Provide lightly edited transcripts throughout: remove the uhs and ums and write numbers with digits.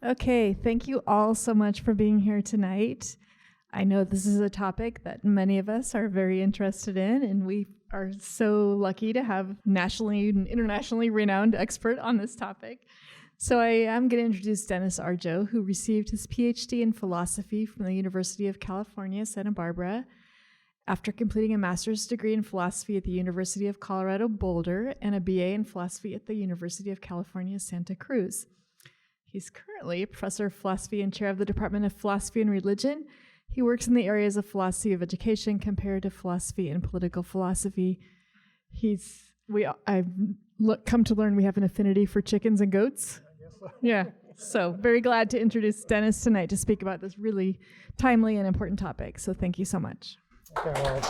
Okay, thank you all so much for being here tonight. I know this is a topic that many of us are very interested in, and we are so lucky to have nationally and internationally renowned expert on this topic. So I am going to introduce Dennis Arjo, who received his PhD in philosophy from the University of California, Santa Barbara, after completing a master's degree in philosophy at the University of Colorado Boulder and a BA in philosophy at the University of California, Santa Cruz. He's currently a professor of philosophy and chair of the Department of Philosophy and Religion. He works in the areas of philosophy of education, comparative philosophy, and political philosophy. I've come to learn we have an affinity for chickens and goats. I guess so. Yeah, so very glad to introduce Dennis tonight to speak about this really timely and important topic. So thank you so much. Okay, well,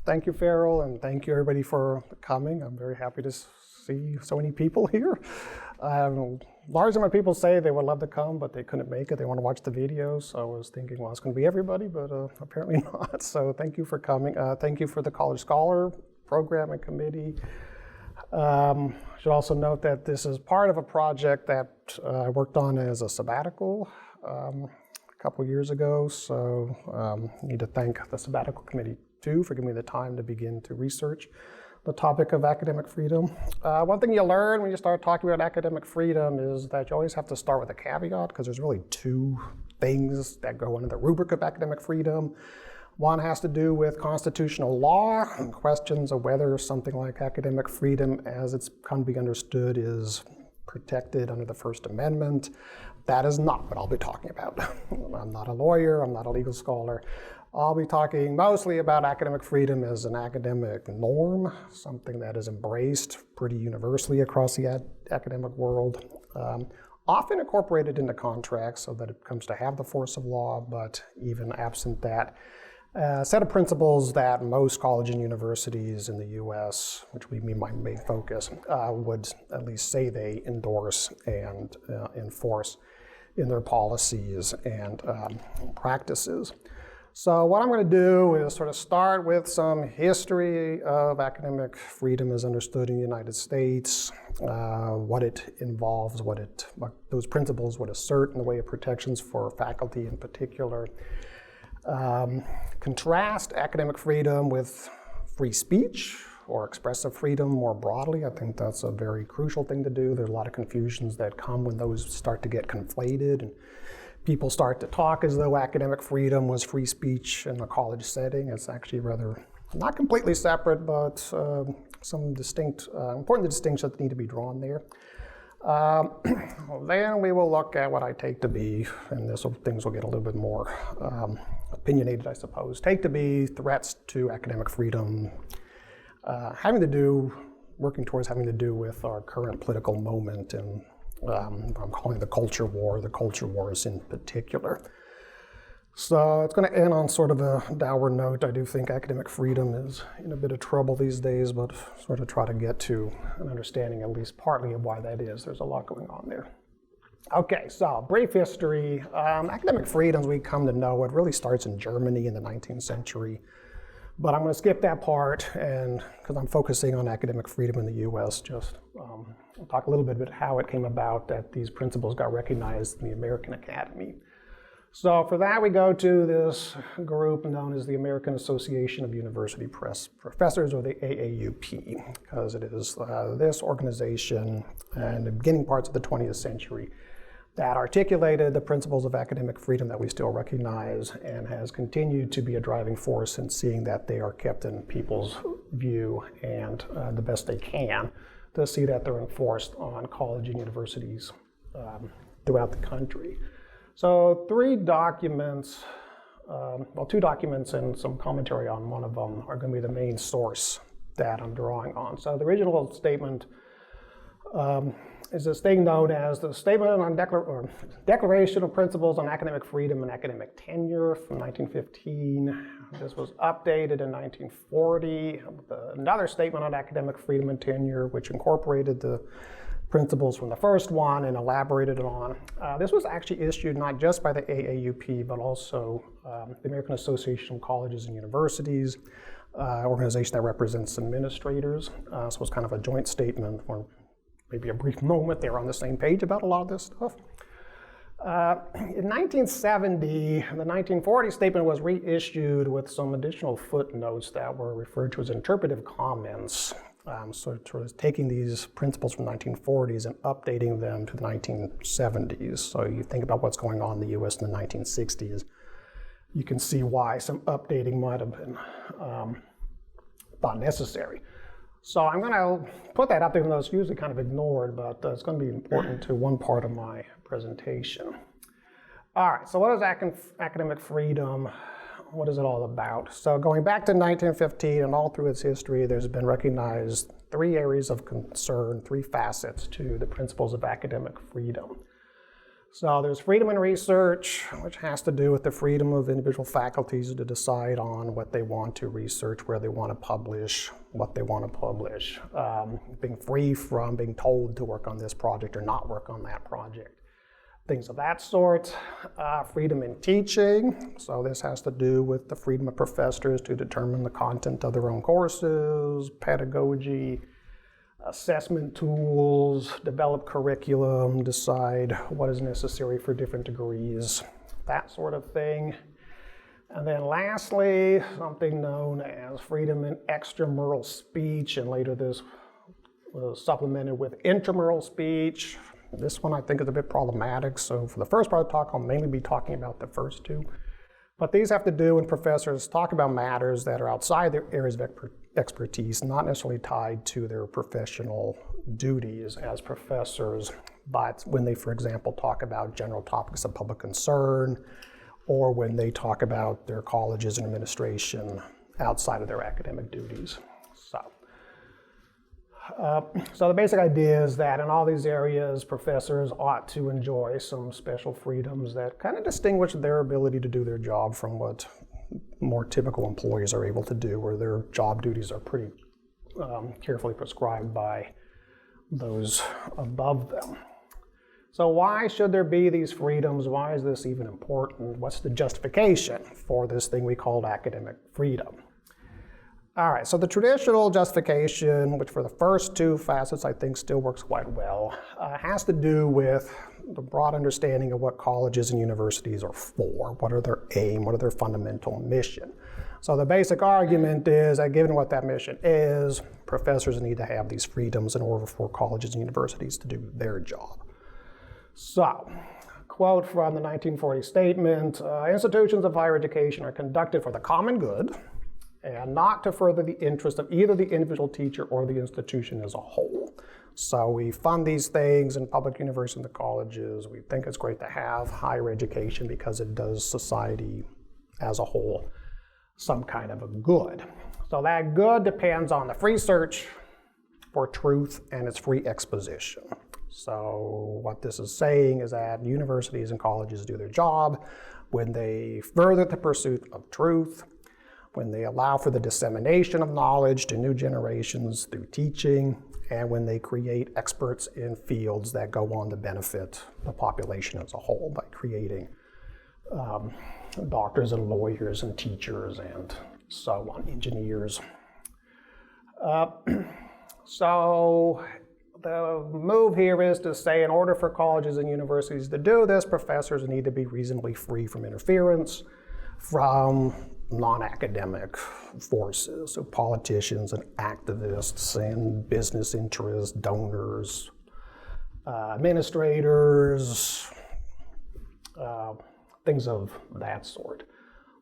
thank you, Farrell, and thank you, everybody, for coming. I'm very happy to see so many people here. Large amount of people say they would love to come, but they couldn't make it. They want to watch the video, so I was thinking, well, it's going to be everybody, but apparently not. So thank you for coming. Thank you for the College Scholar Program and Committee. Should also note that this is part of a project that I worked on as a sabbatical a couple years ago, so I need to thank the sabbatical committee too for giving me the time to begin to research the topic of academic freedom. One thing you learn when you start talking about academic freedom is that you always have to start with a caveat, because there's really two things that go under the rubric of academic freedom. One has to do with constitutional law and questions of whether something like academic freedom as it's come to be understood is protected under the First Amendment. That is not what I'll be talking about. I'm not a lawyer, I'm not a legal scholar. I'll be talking mostly about academic freedom as an academic norm, something that is embraced pretty universally across the academic world, often incorporated into contracts so that it comes to have the force of law, but even absent that, a set of principles that most colleges and universities in the US, which would be my main focus, would at least say they endorse and enforce in their policies and practices. So what I'm going to do is sort of start with some history of academic freedom as understood in the United States, what it involves, what those principles would assert in the way of protections for faculty in particular. Contrast academic freedom with free speech or expressive freedom more broadly. I think that's a very crucial thing to do. There's a lot of confusions that come when those start to get conflated and people start to talk as though academic freedom was free speech in a college setting. It's actually rather not completely separate, but some distinct, important distinctions that need to be drawn there. Then we will look at what I take to be, and things will get a little bit more opinionated, I suppose, take to be threats to academic freedom, working towards having to do with our current political moment, and I'm calling the culture wars in particular. So it's going to end on sort of a dour note. I do think academic freedom is in a bit of trouble these days, but sort of try to get to an understanding, at least partly, of why that is. There's a lot going on there. Okay, so brief history. Academic freedom, as we come to know it, really starts in Germany in the 19th century. But I'm going to skip that part, and because I'm focusing on academic freedom in the US, I'll talk a little bit about how it came about that these principles got recognized in the American Academy. So for that, we go to this group known as the American Association of University Press Professors, or the AAUP, because it is this organization in the beginning parts of the 20th century that articulated the principles of academic freedom that we still recognize and has continued to be a driving force in seeing that they are kept in people's view and the best they can to see that they're enforced on college and universities throughout the country. So two documents and some commentary on one of them are going to be the main source that I'm drawing on. So the original statement is this thing known as the Statement on Declaration of Principles on Academic Freedom and Academic Tenure from 1915. This was updated in 1940 with another statement on academic freedom and tenure, which incorporated the principles from the first one and elaborated on. This was actually issued not just by the AAUP, but also the American Association of Colleges and Universities. organization that represents administrators. So it's kind of a joint statement, or maybe a brief moment they're on the same page about a lot of this stuff. In 1970, the 1940 statement was reissued with some additional footnotes that were referred to as interpretive comments. So sort of taking these principles from the 1940s and updating them to the 1970s. So you think about what's going on in the US in the 1960s, you can see why some updating might have been thought necessary. So I'm going to put that up there, even though it's usually kind of ignored, but it's going to be important to one part of my presentation. All right, so what is academic freedom? What is it all about? So going back to 1915 and all through its history, there's been recognized 3 areas of concern, 3 facets to the principles of academic freedom. So there's freedom in research, which has to do with the freedom of individual faculties to decide on what they want to research, where they want to publish, what they want to publish, being free from being told to work on this project or not work on that project. Things of that sort. Freedom in teaching, so this has to do with the freedom of professors to determine the content of their own courses, pedagogy, assessment tools, develop curriculum, decide what is necessary for different degrees, that sort of thing. And then lastly, something known as freedom in extramural speech, and later this was supplemented with intramural speech. This one I think is a bit problematic, so for the first part of the talk, I'll mainly be talking about the first 2. But these have to do when professors talk about matters that are outside their areas of expertise, not necessarily tied to their professional duties as professors, but when they, for example, talk about general topics of public concern, or when they talk about their colleges and administration outside of their academic duties. So the basic idea is that in all these areas, professors ought to enjoy some special freedoms that kind of distinguish their ability to do their job from what more typical employees are able to do, where their job duties are pretty carefully prescribed by those above them. So why should there be these freedoms? Why is this even important? What's the justification for this thing we call academic freedom? All right, so the traditional justification, which for the first 2 facets I think still works quite well, has to do with the broad understanding of what colleges and universities are for. What are their aim? What are their fundamental mission? So the basic argument is that given what that mission is, professors need to have these freedoms in order for colleges and universities to do their job. So, quote from the 1940 statement, institutions of higher education are conducted for the common good, and not to further the interest of either the individual teacher or the institution as a whole. So we fund these things in public universities and the colleges. We think it's great to have higher education because it does society as a whole some kind of a good. So that good depends on the free search for truth and its free exposition. So what this is saying is that universities and colleges do their job when they further the pursuit of truth, when they allow for the dissemination of knowledge to new generations through teaching, and when they create experts in fields that go on to benefit the population as a whole by creating doctors and lawyers and teachers and so on, engineers. So the move here is to say in order for colleges and universities to do this, professors need to be reasonably free from interference from non-academic forces, so politicians and activists and business interests, donors, administrators, things of that sort.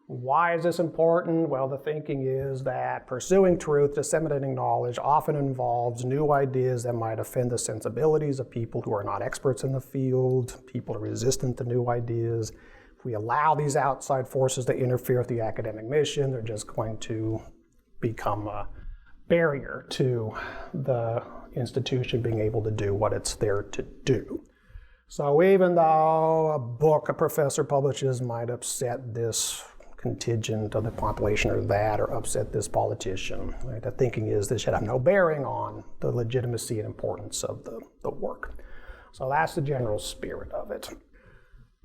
Why is this important? Well, the thinking is that pursuing truth, disseminating knowledge, often involves new ideas that might offend the sensibilities of people who are not experts in the field. People are resistant to new ideas. If we allow these outside forces to interfere with the academic mission, they're just going to become a barrier to the institution being able to do what it's there to do. So even though a book a professor publishes might upset this contingent of the population or that, or upset this politician, right? The thinking is this should have no bearing on the legitimacy and importance of the work. So that's the general spirit of it.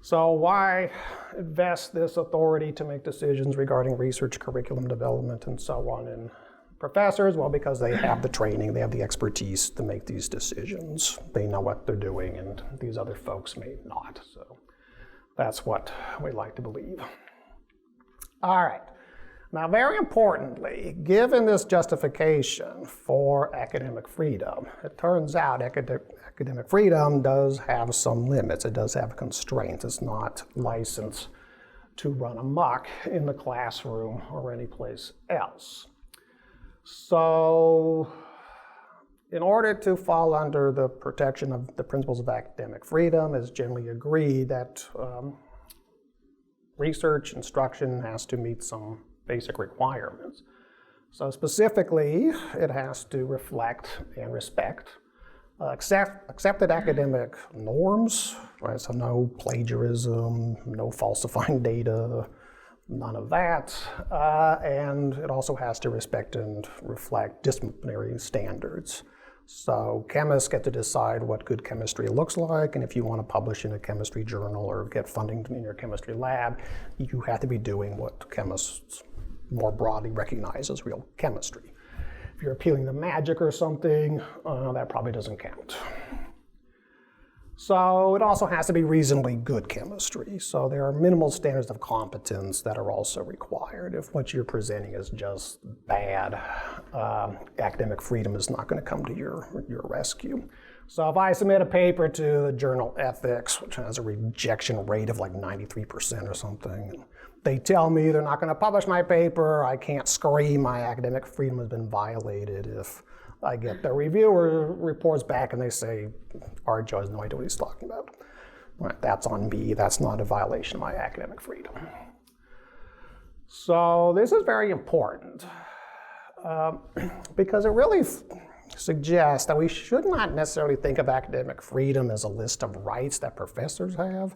So why invest this authority to make decisions regarding research, curriculum development, and so on in professors? Well, because they have the training, they have the expertise to make these decisions. They know what they're doing, and these other folks may not. So that's what we like to believe. All right. Now, very importantly, given this justification for academic freedom, it turns out academic freedom does have some limits. It does have constraints. It's not licensed to run amok in the classroom or any place else. So, in order to fall under the protection of the principles of academic freedom, it's generally agreed that research instruction has to meet some basic requirements. So specifically, it has to reflect and respect accepted academic norms, right? So no plagiarism, no falsifying data, none of that. And it also has to respect and reflect disciplinary standards. So chemists get to decide what good chemistry looks like, and if you want to publish in a chemistry journal or get funding in your chemistry lab, you have to be doing what chemists more broadly recognize as real chemistry. If you're appealing to magic or something, that probably doesn't count. So it also has to be reasonably good chemistry. So there are minimal standards of competence that are also required. If what you're presenting is just bad, academic freedom is not going to come to your rescue. So if I submit a paper to the journal Ethics, which has a rejection rate of like 93% or something, they tell me they're not going to publish my paper, I can't scream my academic freedom has been violated if I get the reviewer reports back and they say, our judge has no idea what he's talking about. Right, that's on me. That's not a violation of my academic freedom. So this is very important because it really suggests that we should not necessarily think of academic freedom as a list of rights that professors have.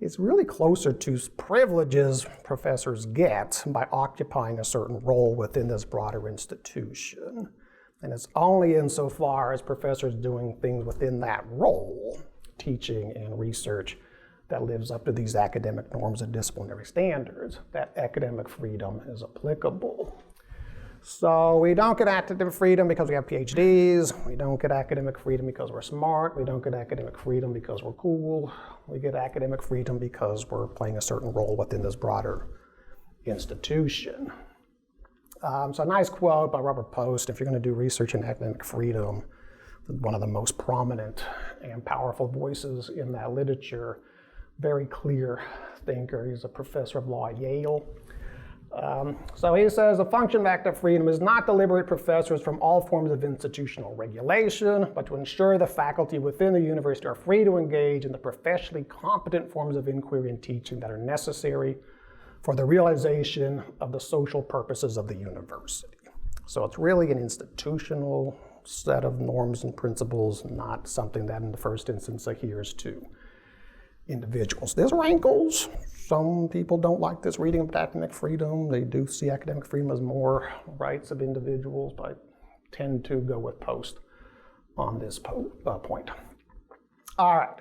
It's really closer to privileges professors get by occupying a certain role within this broader institution. And it's only insofar as professors doing things within that role, teaching and research, that lives up to these academic norms and disciplinary standards, that academic freedom is applicable. So we don't get academic freedom because we have PhDs. We don't get academic freedom because we're smart. We don't get academic freedom because we're cool. We get academic freedom because we're playing a certain role within this broader institution. So a nice quote by Robert Post: if you're going to do research in academic freedom, one of the most prominent and powerful voices in that literature, very clear thinker. He's a professor of law at Yale. So he says, the function of academic freedom is not to liberate professors from all forms of institutional regulation, but to ensure the faculty within the university are free to engage in the professionally competent forms of inquiry and teaching that are necessary for the realization of the social purposes of the university. So it's really an institutional set of norms and principles, not something that in the first instance adheres to individuals. There's rankles. Some people don't like this reading of academic freedom. They do see academic freedom as more rights of individuals, but I tend to go with Post on this point. All right.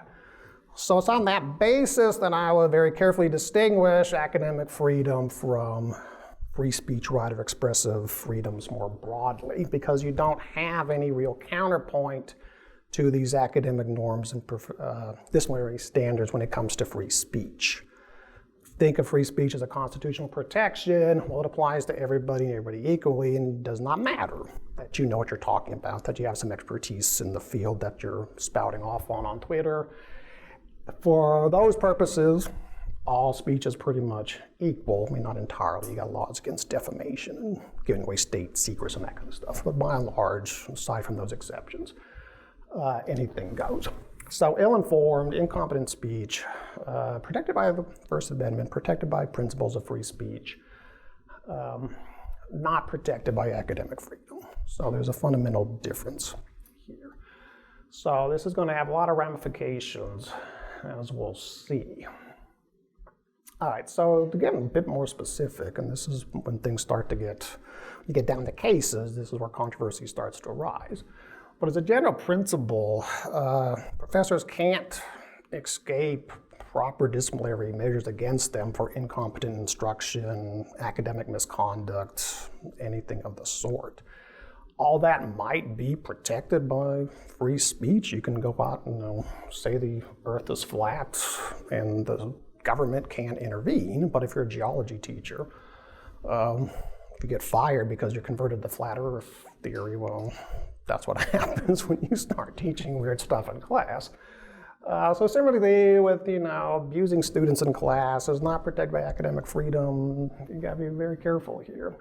So it's on that basis that I will very carefully distinguish academic freedom from free speech, right of expressive freedoms more broadly, because you don't have any real counterpoint to these academic norms and disciplinary standards when it comes to free speech. Think of free speech as a constitutional protection. Well, it applies to everybody and everybody equally, and it does not matter that you know what you're talking about, that you have some expertise in the field that you're spouting off on Twitter. For those purposes, all speech is pretty much equal. I mean, not entirely. You got laws against defamation and giving away state secrets and that kind of stuff. But by and large, aside from those exceptions, anything goes. So ill-informed, incompetent speech, protected by the First Amendment, protected by principles of free speech, not protected by academic freedom. So there's a fundamental difference here. So this is going to have a lot of ramifications, as we'll see. All right, so to get a bit more specific, and this is when things start to get down to cases, this is where controversy starts to arise. But as a general principle, professors can't escape proper disciplinary measures against them for incompetent instruction, academic misconduct, anything of the sort. All that might be protected by free speech. You can go out and say the earth is flat and the government can't intervene, but if you're a geology teacher, if you get fired because you're converted to flat earth theory, well, that's what happens when you start teaching weird stuff in class. So similarly with, abusing students in class is not protected by academic freedom. You gotta be very careful here.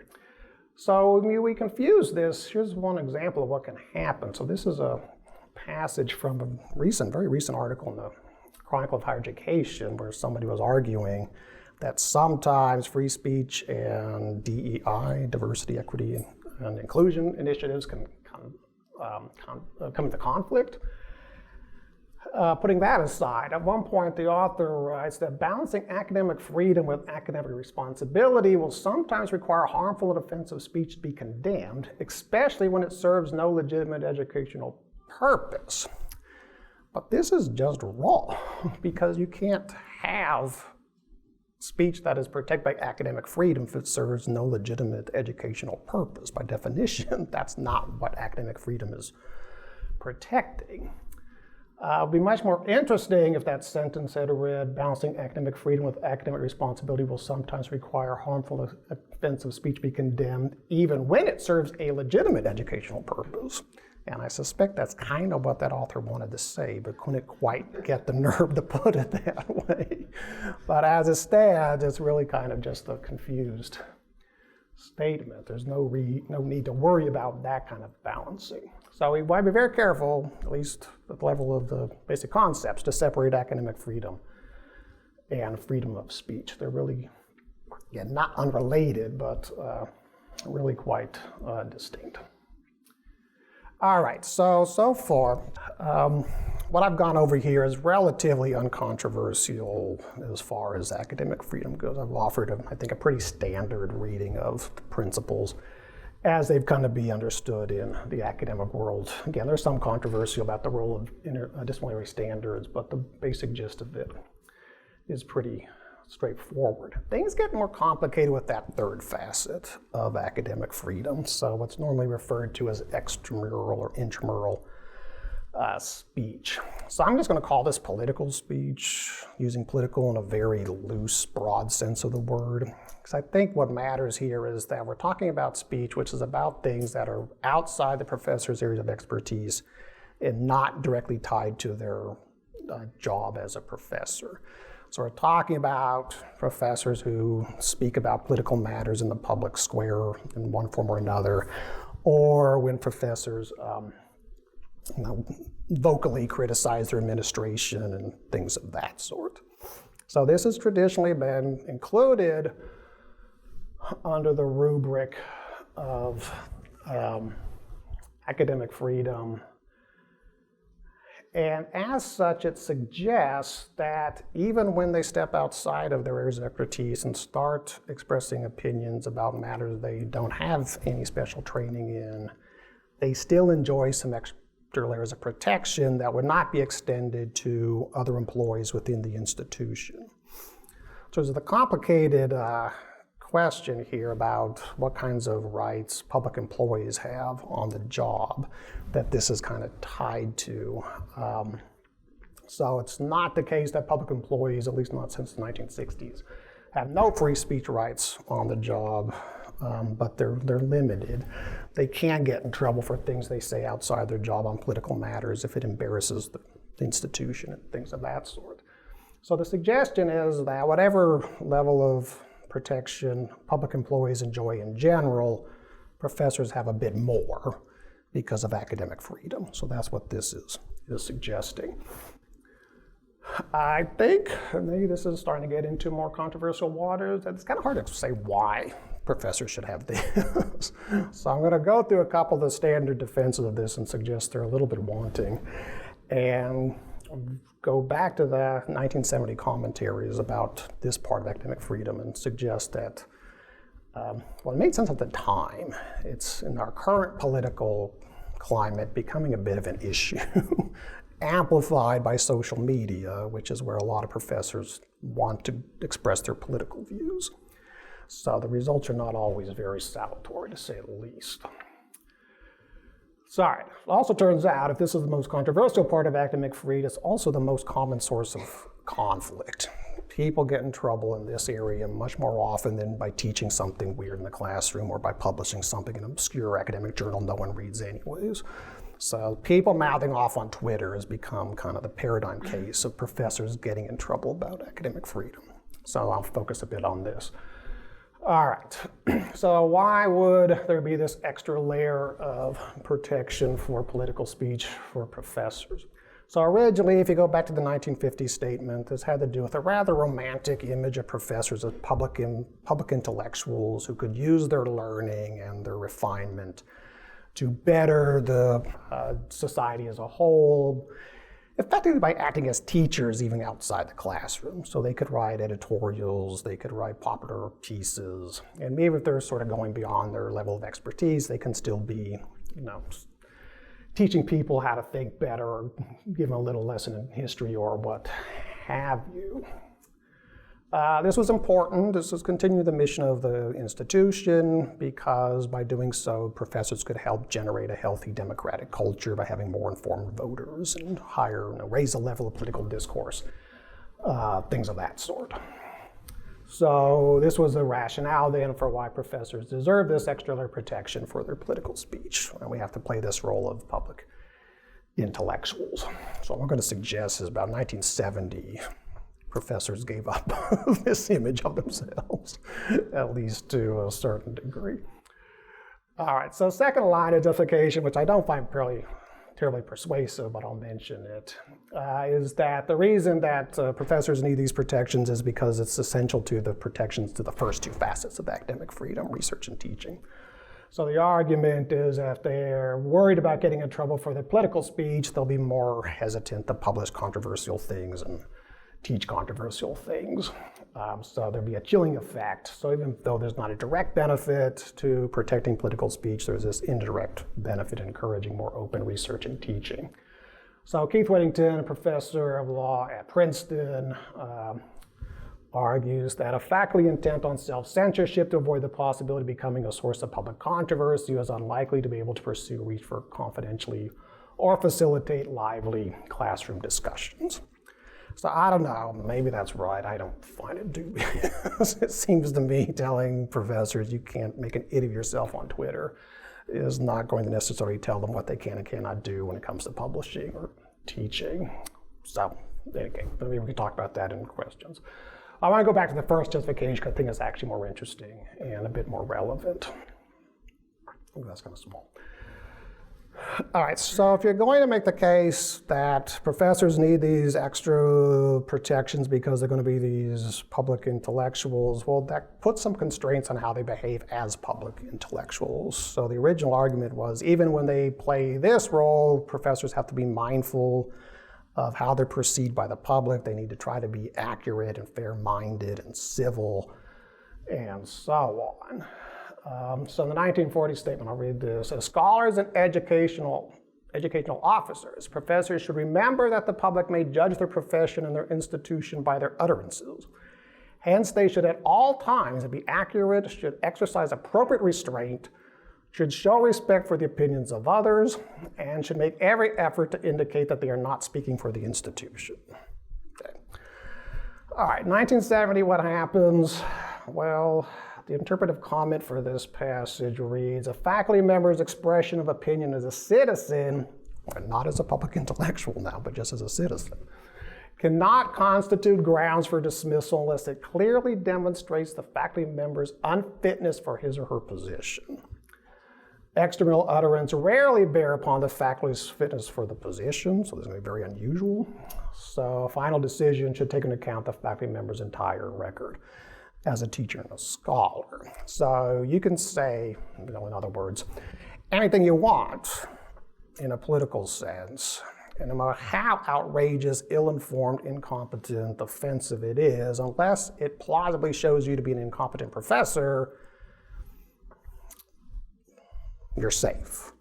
So we confuse this. Here's one example of what can happen. So this is a passage from a very recent article in the Chronicle of Higher Education where somebody was arguing that sometimes free speech and DEI, diversity, equity, and inclusion initiatives can come into conflict. Putting that aside, at one point the author writes that balancing academic freedom with academic responsibility will sometimes require harmful and offensive speech to be condemned, especially when it serves no legitimate educational purpose. But this is just wrong, because you can't have speech that is protected by academic freedom if it serves no legitimate educational purpose. By definition, that's not what academic freedom is protecting. It would be much more interesting if that sentence had read, balancing academic freedom with academic responsibility will sometimes require harmful, offensive speech be condemned, even when it serves a legitimate educational purpose. And I suspect that's kind of what that author wanted to say, but couldn't quite get the nerve to put it that way. But as it stands, it's really kind of just a confused statement. There's no need to worry about that kind of balancing. So we want to be very careful, at least at the level of the basic concepts, to separate academic freedom and freedom of speech. They're really, not unrelated, but really quite distinct. All right, so far, what I've gone over here is relatively uncontroversial as far as academic freedom goes. I've offered, I think, a pretty standard reading of the principles as they've come to be understood in the academic world. Again, there's some controversy about the role of disciplinary standards, but the basic gist of it is pretty straightforward. Things get more complicated with that third facet of academic freedom. So what's normally referred to as extramural or intramural speech. So I'm just going to call this political speech, using political in a very loose, broad sense of the word. Because I think what matters here is that we're talking about speech, which is about things that are outside the professor's areas of expertise and not directly tied to their job as a professor. So we're talking about professors who speak about political matters in the public square in one form or another, or when professors vocally criticize their administration and things of that sort. So this has traditionally been included under the rubric of academic freedom. And as such, it suggests that even when they step outside of their areas of expertise and start expressing opinions about matters they don't have any special training in, they still enjoy some extra layers of protection that would not be extended to other employees within the institution. So there's a complicated question here about what kinds of rights public employees have on the job that this is kind of tied to. So it's not the case that public employees, at least not since the 1960s, have no free speech rights on the job, but they're limited. They can get in trouble for things they say outside their job on political matters if it embarrasses the institution and things of that sort. So the suggestion is that whatever level of protection public employees enjoy in general, professors have a bit more because of academic freedom. So that's what this is suggesting. I think maybe this is starting to get into more controversial waters. It's kind of hard to say why professors should have this. So I'm going to go through a couple of the standard defenses of this and suggest they're a little bit wanting, and go back to the 1970 commentaries about this part of academic freedom and suggest that, well, it made sense at the time. It's in our current political climate becoming a bit of an issue. amplified by social media, which is where a lot of professors want to express their political views. So the results are not always very salutary, to say the least. Sorry. It also turns out, if this is the most controversial part of academic freedom, it's also the most common source of conflict. People get in trouble in this area much more often than by teaching something weird in the classroom or by publishing something in an obscure academic journal no one reads anyways. So people mouthing off on Twitter has become kind of the paradigm case of professors getting in trouble about academic freedom. So I'll focus a bit on this. All right, so why would there be this extra layer of protection for political speech for professors? So originally, if you go back to the 1950 statement, this had to do with a rather romantic image of professors as public intellectuals who could use their learning and their refinement to better the society as a whole, effectively by acting as teachers even outside the classroom. So they could write editorials, they could write popular pieces, and maybe if they're sort of going beyond their level of expertise, they can still be, teaching people how to think better or give them a little lesson in history or what have you. This was important. This was continuing the mission of the institution because by doing so, professors could help generate a healthy democratic culture by having more informed voters and raise the level of political discourse, things of that sort. So this was the rationale then for why professors deserve this extra layer of protection for their political speech. And we have to play this role of public intellectuals. So what I'm going to suggest is about 1970, professors gave up this image of themselves, at least to a certain degree. All right, so second line of justification, which I don't find terribly persuasive, but I'll mention it, is that the reason that professors need these protections is because it's essential to the protections to the first two facets of academic freedom, research and teaching. So the argument is that if they're worried about getting in trouble for their political speech, they'll be more hesitant to publish controversial things and teach controversial things. So there'll be a chilling effect. So even though there's not a direct benefit to protecting political speech, there's this indirect benefit encouraging more open research and teaching. So Keith Whittington, a professor of law at Princeton, argues that a faculty intent on self-censorship to avoid the possibility of becoming a source of public controversy is unlikely to be able to pursue reach for confidentially or facilitate lively classroom discussions. So I don't know, maybe that's right. I don't find it dubious. It seems to me telling professors you can't make an idiot of yourself on Twitter is not going to necessarily tell them what they can and cannot do when it comes to publishing or teaching. So, okay, maybe we can talk about that in questions. I want to go back to the first justification because I think it's actually more interesting and a bit more relevant. Oh, that's kind of small. All right, so if you're going to make the case that professors need these extra protections because they're going to be these public intellectuals, well, that puts some constraints on how they behave as public intellectuals. So the original argument was even when they play this role, professors have to be mindful of how they're perceived by the public. They need to try to be accurate and fair-minded and civil and so on. So in the 1940 statement, I'll read this. As scholars and educational officers, professors should remember that the public may judge their profession and their institution by their utterances. Hence, they should at all times be accurate, should exercise appropriate restraint, should show respect for the opinions of others, and should make every effort to indicate that they are not speaking for the institution. Okay. All right, 1970, what happens? Well, the interpretive comment for this passage reads, a faculty member's expression of opinion as a citizen, or not as a public intellectual now, but just as a citizen, cannot constitute grounds for dismissal unless it clearly demonstrates the faculty member's unfitness for his or her position. Extramural utterance rarely bear upon the faculty's fitness for the position, so this is going to be very unusual. So a final decision should take into account the faculty member's entire record as a teacher and a scholar. So you can say, in other words, anything you want in a political sense, and no matter how outrageous, ill-informed, incompetent, offensive it is, unless it plausibly shows you to be an incompetent professor, you're safe.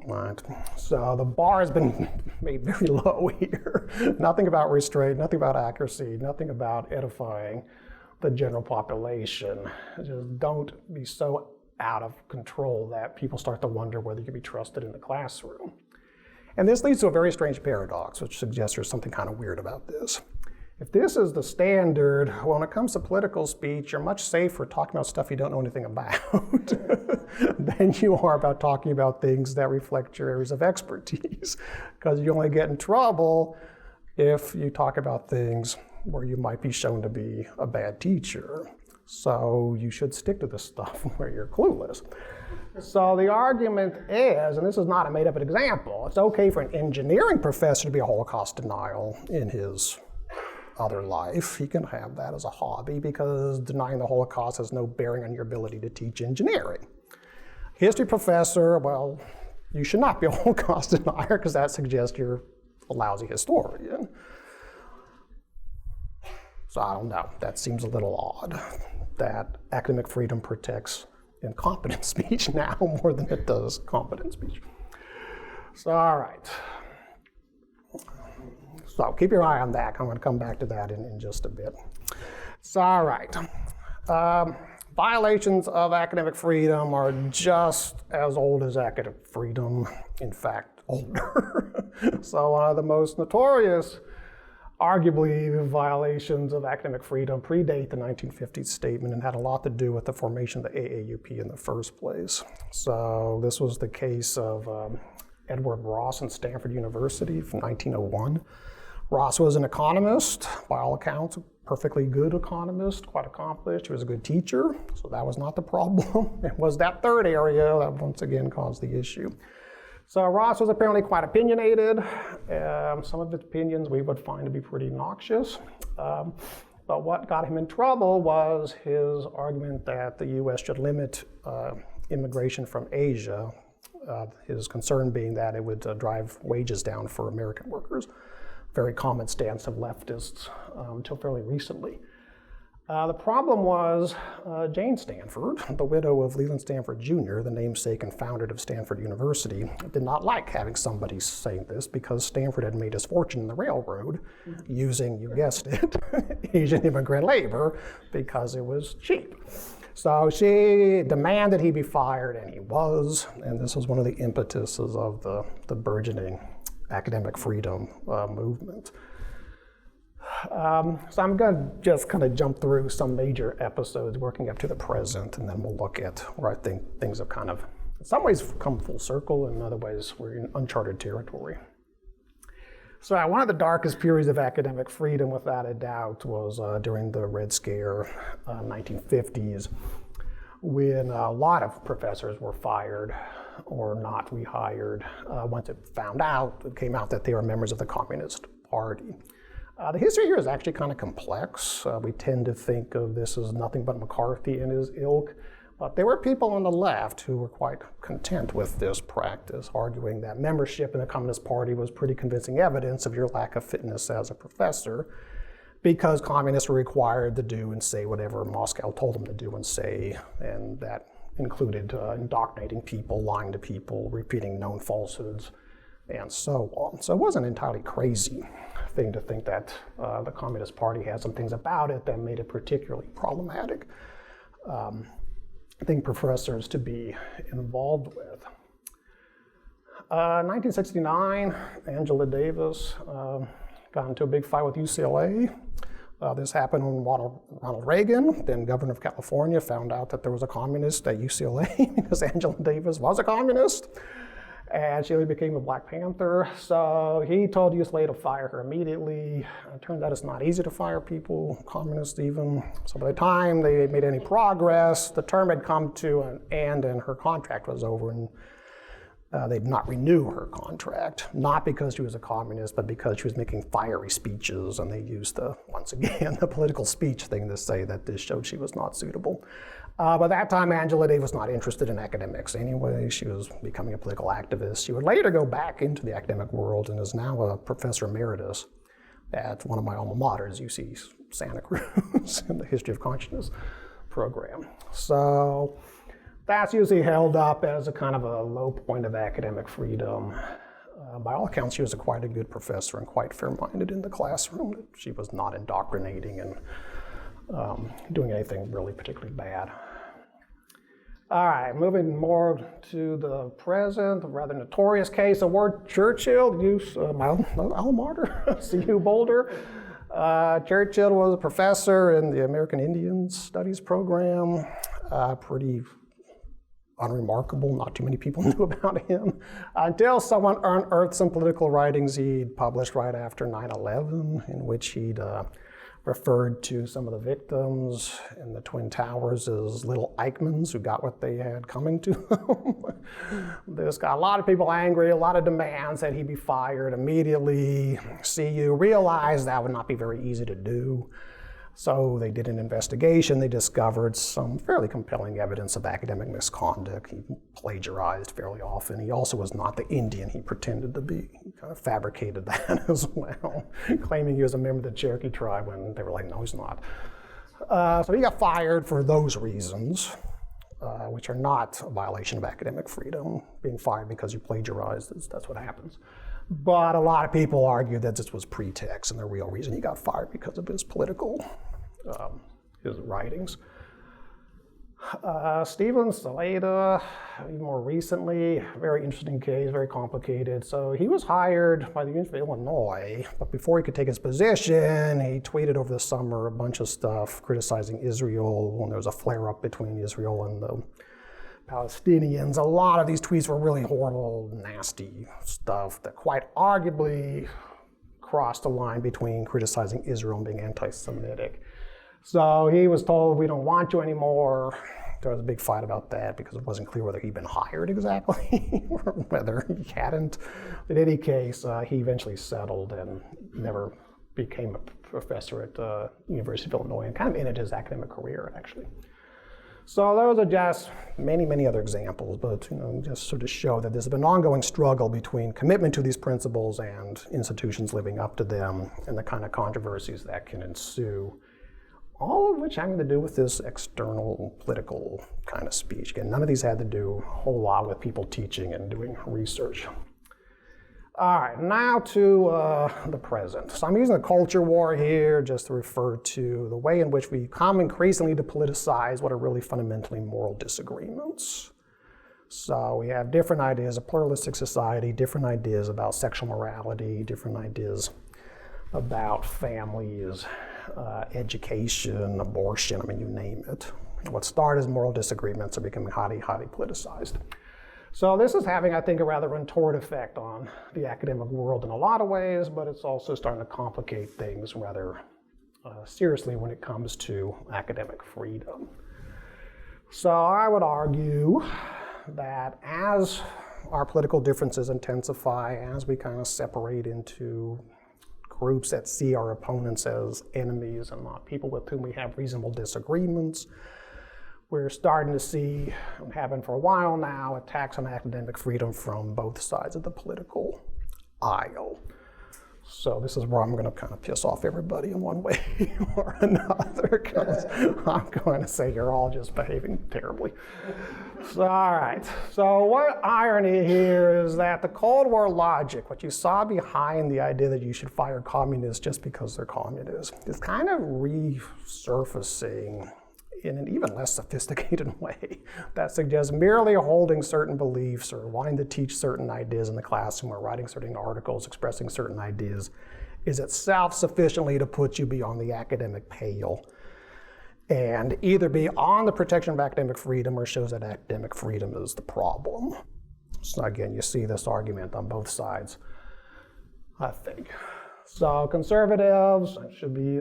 Right? So the bar has been made very low here. Nothing about restraint, nothing about accuracy, nothing about edifying the general population. Just don't be so out of control that people start to wonder whether you can be trusted in the classroom. And this leads to a very strange paradox, which suggests there's something kind of weird about this. If this is the standard, when it comes to political speech, you're much safer talking about stuff you don't know anything about than you are about talking about things that reflect your areas of expertise, because you only get in trouble if you talk about things where you might be shown to be a bad teacher. So you should stick to the stuff where you're clueless. So the argument is, and this is not a made-up example, it's okay for an engineering professor to be a Holocaust denial in his other life. He can have that as a hobby because denying the Holocaust has no bearing on your ability to teach engineering. History professor, well, you should not be a Holocaust denier because that suggests you're a lousy historian. So I don't know, that seems a little odd that academic freedom protects incompetent speech now more than it does competent speech. So, all right. So keep your eye on that. I'm going to come back to that in just a bit. So, all right. Violations of academic freedom are just as old as academic freedom, in fact, older. So one of the most notorious, arguably, violations of academic freedom predate the 1950s statement and had a lot to do with the formation of the AAUP in the first place. So this was the case of Edward Ross in Stanford University from 1901. Ross was an economist, by all accounts, a perfectly good economist, quite accomplished. He was a good teacher, so that was not the problem. It was that third area that once again caused the issue. So Ross was apparently quite opinionated. Some of his opinions we would find to be pretty noxious. But what got him in trouble was his argument that the U.S. should limit immigration from Asia, his concern being that it would drive wages down for American workers. Very common stance of leftists until fairly recently. The problem was Jane Stanford, the widow of Leland Stanford Jr., the namesake and founder of Stanford University, did not like having somebody saying this because Stanford had made his fortune in the railroad using, you guessed it, Asian immigrant labor because it was cheap. So she demanded he be fired, and he was, and this was one of the impetuses of the burgeoning academic freedom movement. So I'm going to just kind of jump through some major episodes working up to the present, and then we'll look at where I think things have kind of, in some ways, come full circle, and in other ways, we're in uncharted territory. So one of the darkest periods of academic freedom, without a doubt, was during the Red Scare, 1950s, when a lot of professors were fired or not rehired. Once it came out that they were members of the Communist Party. The history here is actually kind of complex. We tend to think of this as nothing but McCarthy and his ilk, but there were people on the left who were quite content with this practice, arguing that membership in the Communist Party was pretty convincing evidence of your lack of fitness as a professor, because communists were required to do and say whatever Moscow told them to do and say, and that included indoctrinating people, lying to people, repeating known falsehoods, and so on. So it wasn't an entirely crazy thing to think that the Communist Party had some things about it that made it particularly problematic. I think professors to be involved with. 1969, Angela Davis got into a big fight with UCLA. This happened when Ronald Reagan, then governor of California, found out that there was a communist at UCLA because Angela Davis was a communist. And she became a Black Panther. So he told UCLA to fire her immediately. It turned out it's not easy to fire people, communists even. So by the time they made any progress, the term had come to an end and her contract was over. And they did not renew her contract, not because she was a communist, but because she was making fiery speeches. And they used, once again, the political speech thing to say that this showed she was not suitable. By that time, Angela Davis was not interested in academics anyway. She was becoming a political activist. She would later go back into the academic world and is now a professor emeritus at one of my alma maters, UC Santa Cruz, in the History of Consciousness program. So that's usually held up as a kind of a low point of academic freedom. By all accounts, she was quite a good professor and quite fair-minded in the classroom. She was not indoctrinating and doing anything really particularly bad. All right, moving more to the present, a rather notorious case of Ward Churchill, my alma mater, CU Boulder. Churchill was a professor in the American Indian Studies program, pretty unremarkable, not too many people knew about him, until someone unearthed some political writings he'd published right after 9/11, in which he'd referred to some of the victims in the Twin Towers as little Eichmanns who got what they had coming to them. This got a lot of people angry, a lot of demands that he be fired immediately. CU realized that would not be very easy to do. So they did an investigation. They discovered some fairly compelling evidence of academic misconduct. He plagiarized fairly often. He also was not the Indian he pretended to be. He kind of fabricated that as well, claiming he was a member of the Cherokee tribe when they were like, no, he's not. So he got fired for those reasons, which are not a violation of academic freedom. Being fired because you plagiarized, that's what happens. But a lot of people argue that this was pretext, and the real reason he got fired because of his political, his writings. Stephen Saleta, more recently, very interesting case, very complicated. So he was hired by the University of Illinois, but before he could take his position, he tweeted over the summer a bunch of stuff criticizing Israel when there was a flare-up between Israel and the Palestinians. A lot of these tweets were really horrible, nasty stuff that quite arguably crossed the line between criticizing Israel and being anti-Semitic. So he was told, we don't want you anymore. There was a big fight about that because it wasn't clear whether he'd been hired exactly or whether he hadn't. In any case, he eventually settled and never became a professor at the University of Illinois and kind of ended his academic career, actually. So those are just many, many other examples, but just sort of show that there's been an ongoing struggle between commitment to these principles and institutions living up to them and the kind of controversies that can ensue, all of which having to do with this external political kind of speech. Again, none of these had to do a whole lot with people teaching and doing research. All right, now to the present. So I'm using the culture war here just to refer to the way in which we come increasingly to politicize what are really fundamentally moral disagreements. So we have different ideas, a pluralistic society, different ideas about sexual morality, different ideas about families, education, abortion, I mean, you name it. What started as moral disagreements are becoming highly, highly politicized. So this is having, I think, a rather untoward effect on the academic world in a lot of ways, but it's also starting to complicate things rather seriously when it comes to academic freedom. So I would argue that as our political differences intensify, as we kind of separate into groups that see our opponents as enemies and not people with whom we have reasonable disagreements, we're starting to see, and have been for a while now, attacks on academic freedom from both sides of the political aisle. So this is where I'm going to kind of piss off everybody in one way or another, because I'm going to say you're all just behaving terribly. So, all right. So what irony here is that the Cold War logic, what you saw behind the idea that you should fire communists just because they're communists, is kind of resurfacing in an even less sophisticated way that suggests merely holding certain beliefs or wanting to teach certain ideas in the classroom or writing certain articles expressing certain ideas is itself sufficiently to put you beyond the academic pale and either be on the protection of academic freedom or shows that academic freedom is the problem. So again, you see this argument on both sides, I think. So conservatives should be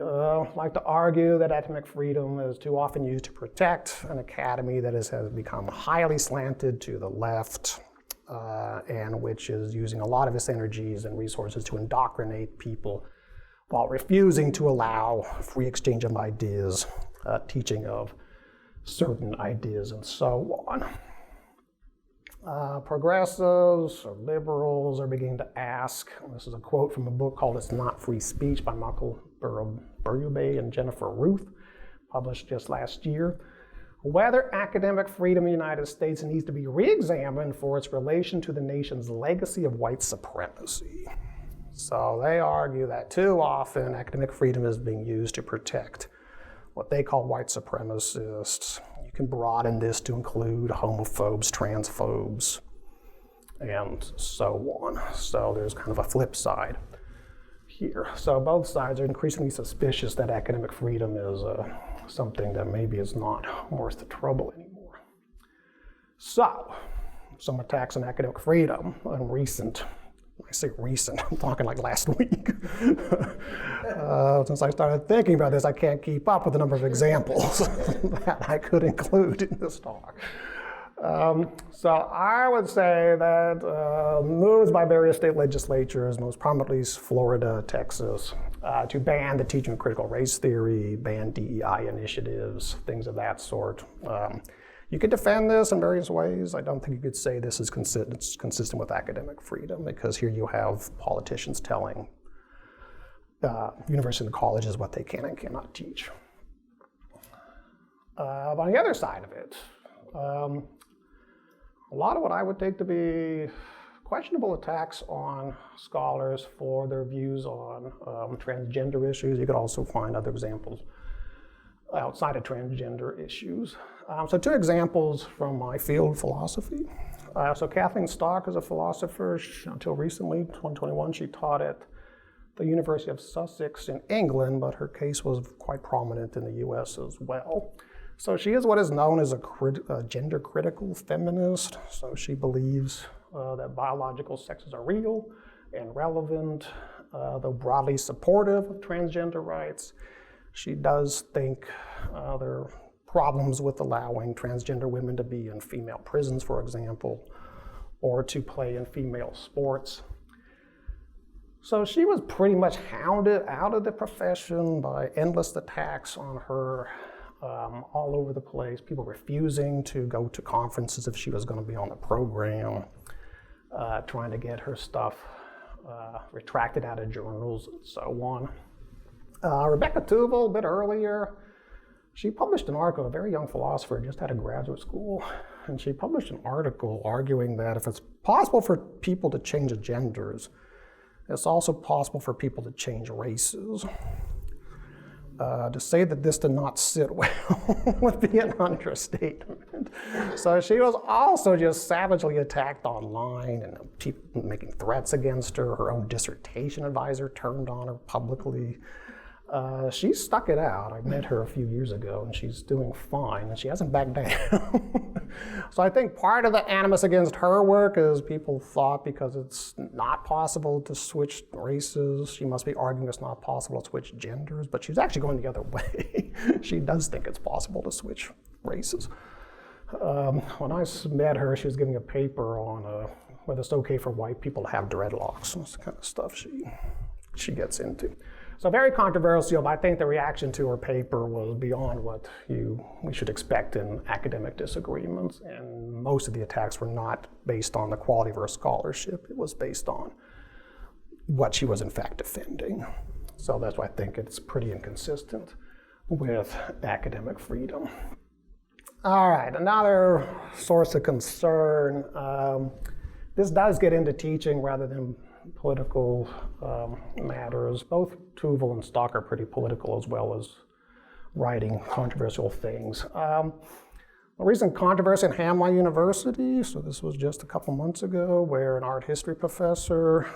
like to argue that academic freedom is too often used to protect an academy that has become highly slanted to the left and which is using a lot of its energies and resources to indoctrinate people while refusing to allow free exchange of ideas, teaching of certain ideas and so on. Progressives or liberals are beginning to ask, this is a quote from a book called It's Not Free Speech by Michael Berube and Jennifer Ruth, published just last year. whether academic freedom in the United States needs to be re-examined for its relation to the nation's legacy of white supremacy. So they argue that too often academic freedom is being used to protect what they call white supremacists. You can broaden this to include homophobes, transphobes, and so on. So there's kind of a flip side here. So both sides are increasingly suspicious that academic freedom is something that maybe is not worth the trouble anymore. So, some attacks on academic freedom and recent. I say recent, I'm talking like last week. Since I started thinking about this, I can't keep up with the number of examples that I could include in this talk. So I would say that moves by various state legislatures, most prominently Florida, Texas, to ban the teaching of critical race theory, ban DEI initiatives, things of that sort. You could defend this in various ways. I don't think you could say this is consistent with academic freedom, because here you have politicians telling universities and colleges what they can and cannot teach. But on the other side of it, a lot of what I would take to be questionable attacks on scholars for their views on transgender issues. You could also find other examples outside of transgender issues. So two examples from my field, philosophy. So Kathleen Stock is a philosopher. Until recently, 2021, she taught at the University of Sussex in England, but her case was quite prominent in the US as well. So she is what is known as a gender-critical feminist. So she believes that biological sexes are real and relevant, though broadly supportive of transgender rights. She does think there are problems with allowing transgender women to be in female prisons, for example, or to play in female sports. So she was pretty much hounded out of the profession by endless attacks on her all over the place, people refusing to go to conferences if she was going to be on the program, trying to get her stuff retracted out of journals and so on. Rebecca Tuvel, a bit earlier, she published an article, a very young philosopher, just out of graduate school, and she published an article arguing that if it's possible for people to change genders, it's also possible for people to change races. To say that this did not sit well would be an understatement. So she was also just savagely attacked online, and people making threats against her. Her own dissertation advisor turned on her publicly. She stuck it out. I met her a few years ago, and she's doing fine, and she hasn't backed down. So I think part of the animus against her work is people thought because it's not possible to switch races, she must be arguing it's not possible to switch genders, but she's actually going the other way. She does think it's possible to switch races. When I met her, she was giving a paper on whether it's okay for white people to have dreadlocks. That's the kind of stuff she gets into. So very controversial, but I think the reaction to her paper was beyond what we should expect in academic disagreements. And most of the attacks were not based on the quality of her scholarship. It was based on what she was in fact defending. So that's why I think it's pretty inconsistent with academic freedom. All right, another source of concern. This does get into teaching rather than political matters. Both Tuvel and Stock are pretty political as well as writing controversial things. A recent controversy in Hamline University, so this was just a couple months ago, where an art history professor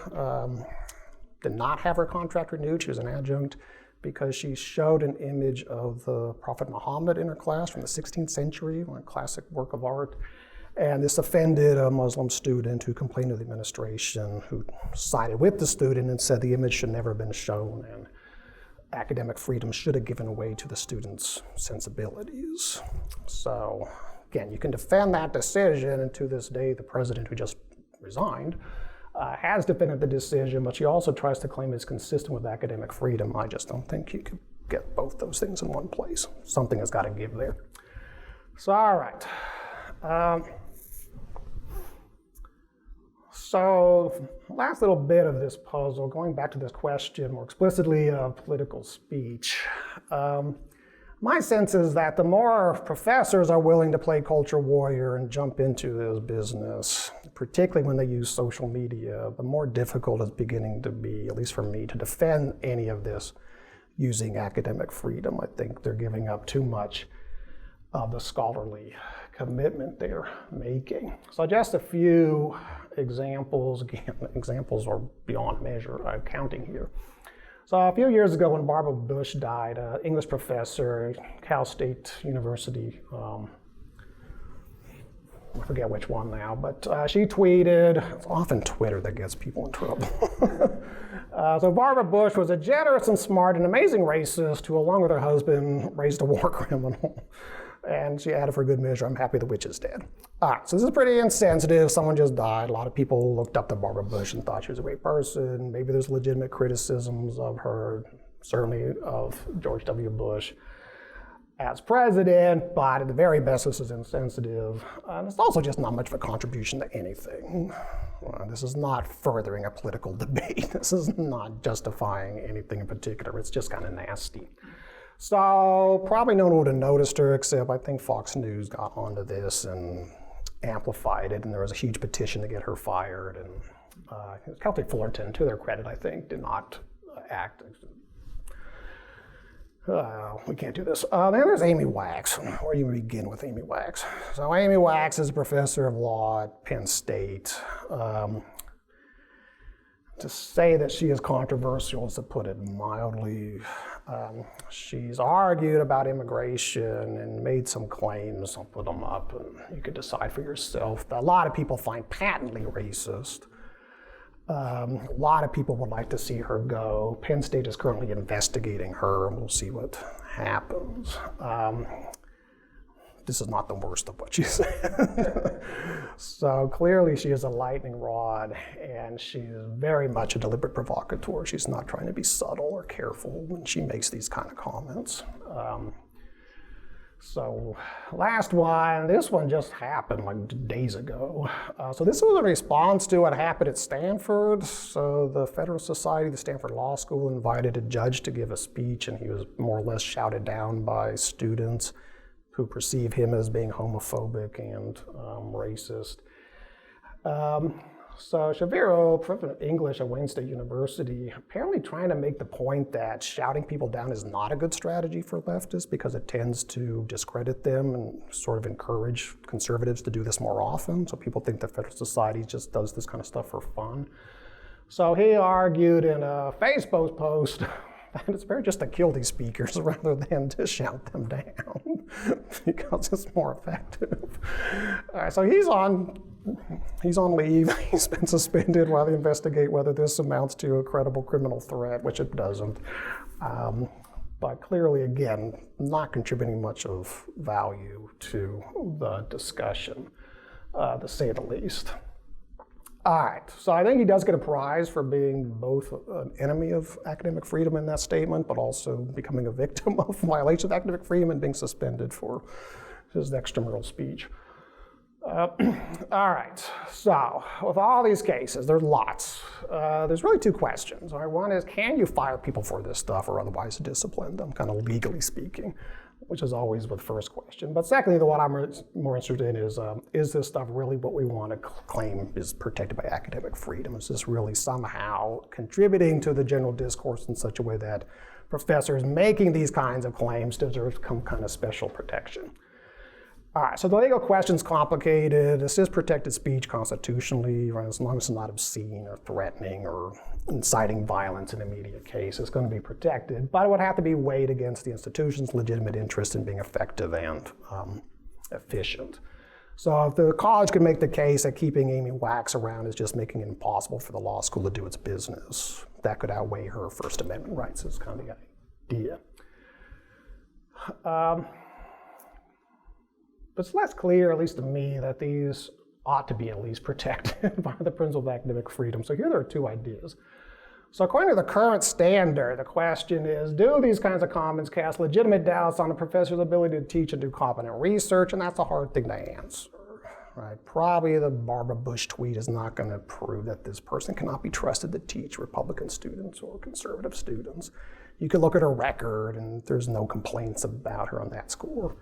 did not have her contract renewed. She was an adjunct because she showed an image of the Prophet Muhammad in her class from the 16th century, a classic work of art. And this offended a Muslim student who complained to the administration, who sided with the student and said the image should never have been shown and academic freedom should have given way to the student's sensibilities. So again, you can defend that decision, and to this day, the president who just resigned has defended the decision, but she also tries to claim it's consistent with academic freedom. I just don't think you could get both those things in one place. Something has got to give there. So, all right. So, last little bit of this puzzle, going back to this question more explicitly of political speech. I'm My sense is that the more professors are willing to play culture warrior and jump into this business, particularly when they use social media, the more difficult it's beginning to be, at least for me, to defend any of this using academic freedom. I think they're giving up too much of the scholarly commitment they're making. So just a few examples. Again, examples are beyond measure. I'm counting here. So a few years ago when Barbara Bush died, an English professor at Cal State University, I forget which one now, but she tweeted, it's often Twitter that gets people in trouble. So Barbara Bush was a generous and smart and amazing racist who, along with her husband, raised a war criminal. And she added, for good measure, I'm happy the witch is dead. All right, so this is pretty insensitive. Someone just died. A lot of people looked up to Barbara Bush and thought she was a great person. Maybe there's legitimate criticisms of her, certainly of George W. Bush as president, but at the very best, this is insensitive. And it's also just not much of a contribution to anything. This is not furthering a political debate. This is not justifying anything in particular. It's just kind of nasty. So probably no one would have noticed her, except I think Fox News got onto this and amplified it, and there was a huge petition to get her fired. And Kelly Fullerton, to their credit, I think, did not act. We can't do this. Then there's Amy Wax. Where do you begin with Amy Wax? So Amy Wax is a professor of law at Penn State. To say that she is controversial is to put it mildly. She's argued about immigration and made some claims. I'll put them up and you can decide for yourself. That a lot of people find patently racist. A lot of people would like to see her go. Penn State is currently investigating her, and we'll see what happens. This is not the worst of what she said. So clearly she is a lightning rod, and she's very much a deliberate provocateur. She's not trying to be subtle or careful when she makes these kind of comments. So last one, this one just happened like days ago. So this was a response to what happened at Stanford. So the Federal Society, the Stanford Law School, invited a judge to give a speech, and he was more or less shouted down by students who perceive him as being homophobic and racist. So Shaviro, professor of English at Wayne State University, apparently trying to make the point that shouting people down is not a good strategy for leftists because it tends to discredit them and sort of encourage conservatives to do this more often. So people think the Federal Society just does this kind of stuff for fun. So he argued in a Facebook post that it's better just to kill these speakers rather than to shout them down because it's more effective. All right, so he's on leave. He's been suspended while they investigate whether this amounts to a credible criminal threat, which it doesn't. But clearly, again, not contributing much of value to the discussion, to say the least. All right, so I think he does get a prize for being both an enemy of academic freedom in that statement, but also becoming a victim of violation of academic freedom and being suspended for his extramural speech. All right, so with all these cases, there's lots. There's really two questions. All right, one is, can you fire people for this stuff or otherwise discipline them, kind of legally speaking, which is always the first question. But secondly, the one I'm more interested in is this stuff really what we want to claim is protected by academic freedom? Is this really somehow contributing to the general discourse in such a way that professors making these kinds of claims deserve some kind of special protection? All right, so the legal question's complicated. This is protected speech constitutionally, right? As long as it's not obscene or threatening or inciting violence in a media case, it's going to be protected, but it would have to be weighed against the institution's legitimate interest in being effective and efficient. So if the college could make the case that keeping Amy Wax around is just making it impossible for the law school to do its business, that could outweigh her First Amendment rights, is kind of the idea. But it's less clear, at least to me, that these ought to be at least protected by the principle of academic freedom. So here there are two ideas. So according to the current standard, the question is, do these kinds of comments cast legitimate doubts on the professor's ability to teach and do competent research? And that's a hard thing to answer. right? Probably the Barbara Bush tweet is not going to prove that this person cannot be trusted to teach Republican students or conservative students. You could look at her record and there's no complaints about her on that score.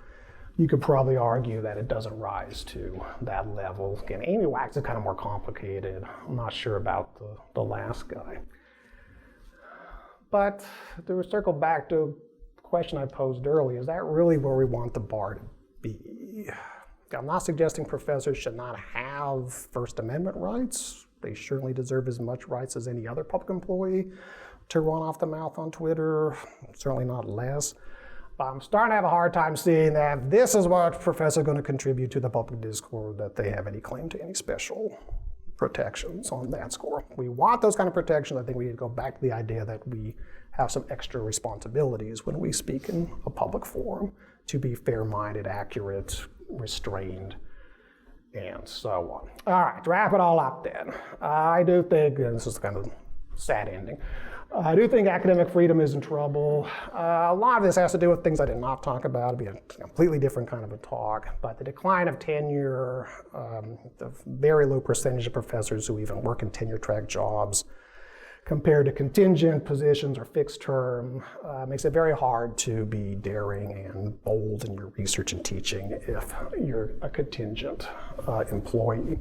You could probably argue that it doesn't rise to that level. Again, Amy Wax is kind of more complicated. I'm not sure about the last guy. But to circle back to the question I posed earlier, is that really where we want the bar to be? I'm not suggesting professors should not have First Amendment rights. They certainly deserve as much rights as any other public employee to run off the mouth on Twitter, certainly not less. But I'm starting to have a hard time seeing that this is what professors are going to contribute to the public discourse, that they have any claim to any special protections on that score. We want those kind of protections. I think we need to go back to the idea that we have some extra responsibilities when we speak in a public forum to be fair-minded, accurate, restrained, and so on. All right, to wrap it all up then, I do think, and this is kind of a sad ending, I do think academic freedom is in trouble. A lot of this has to do with things I did not talk about. It'd be a completely different kind of a talk. But the decline of tenure, the very low percentage of professors who even work in tenure-track jobs compared to contingent positions or fixed term, makes it very hard to be daring and bold in your research and teaching if you're a contingent employee.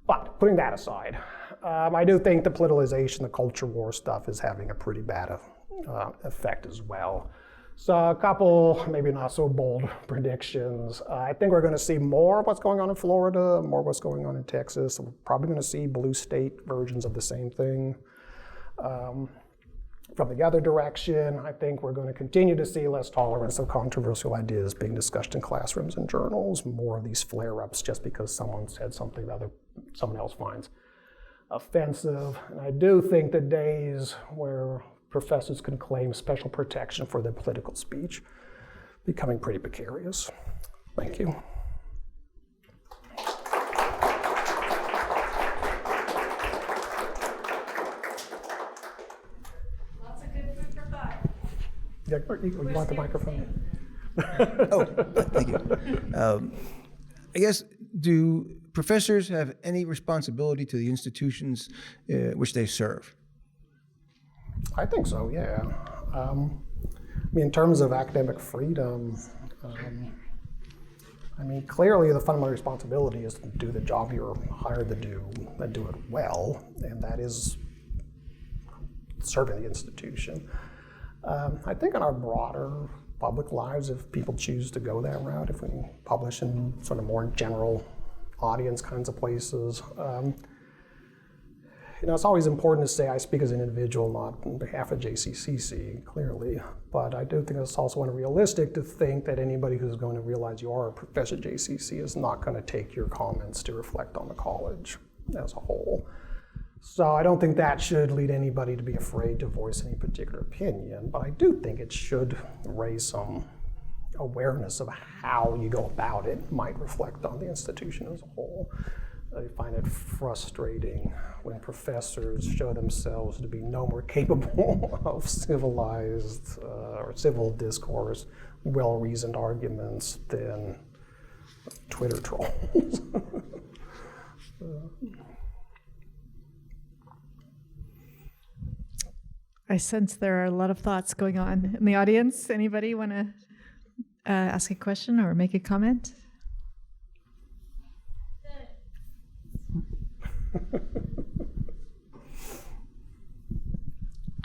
But putting that aside, I do think the politicization, the culture war stuff is having a pretty bad effect as well. So a couple, maybe not so bold predictions. I think we're going to see more of what's going on in Florida, more of what's going on in Texas. We're probably going to see blue state versions of the same thing. From the other direction, I think we're going to continue to see less tolerance of controversial ideas being discussed in classrooms and journals, more of these flare-ups just because someone said something that someone else finds offensive. And I do think the days where professors can claim special protection for their political speech becoming pretty precarious. Thank you. Lots of good food for thought. Yeah, you want the microphone? Oh, thank you. I guess, do professors have any responsibility to the institutions which they serve? I think so, yeah. I mean, in terms of academic freedom, I mean, clearly the fundamental responsibility is to do the job you're hired to do and do it well, and that is serving the institution. I think in our broader public lives, if people choose to go that route, if we publish in sort of more general audience kinds of places, you know, it's always important to say I speak as an individual, not on behalf of JCCC, clearly. But I do think it's also unrealistic to think that anybody who's going to realize you are a professor at JCC is not going to take your comments to reflect on the college as a whole. So I don't think that should lead anybody to be afraid to voice any particular opinion, but I do think it should raise some awareness of how you go about it might reflect on the institution as a whole. I find it frustrating when professors show themselves to be no more capable of civilized or civil discourse, well-reasoned arguments than Twitter trolls. I sense there are a lot of thoughts going on in the audience. Anybody want to ask a question or make a comment?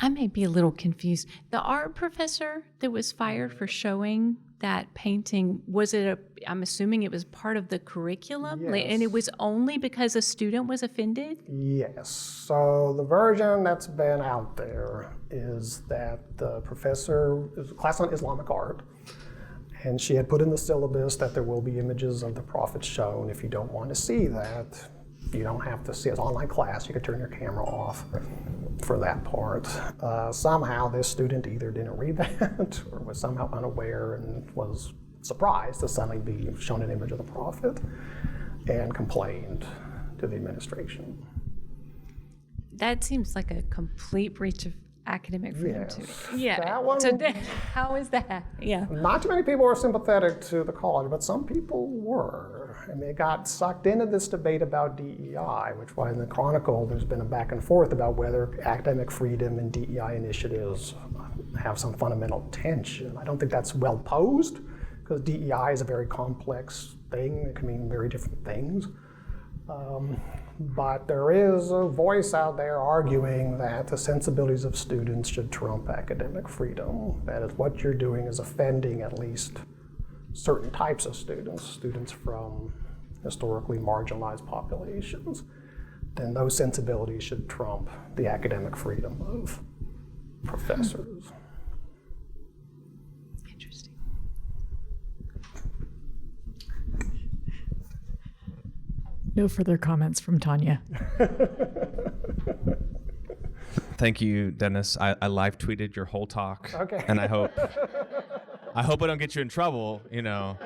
I may be a little confused. The art professor that was fired for showing that painting, I'm assuming it was part of the curriculum? Yes. And it was only because a student was offended? Yes. So the version that's been out there is that the professor is a class on Islamic art, and she had put in the syllabus that there will be images of the Prophet shown. If you don't want to see that, you don't have to see it. It's an online class. You can turn your camera off for that part. Somehow this student either didn't read that or was somehow unaware and was surprised to suddenly be shown an image of the Prophet and complained to the administration. That seems like a complete breach of academic freedom Yes. too. Yeah. That one- So how is that? Yeah. Not too many people were sympathetic to the college, but some people were. here. And they got sucked into this debate about DEI, which why in the Chronicle there's been a back and forth about whether academic freedom and DEI initiatives have some fundamental tension. I don't think that's well posed, because DEI is a very complex thing. It can mean very different things. But there is a voice out there arguing that the sensibilities of students should trump academic freedom. That is, what you're doing is offending at least certain types of students from historically marginalized populations. Then those sensibilities should trump the academic freedom of professors. Interesting. No further comments from Tanya. Thank you, Dennis. I live tweeted your whole talk. Okay. And I hope I don't get you in trouble, you know.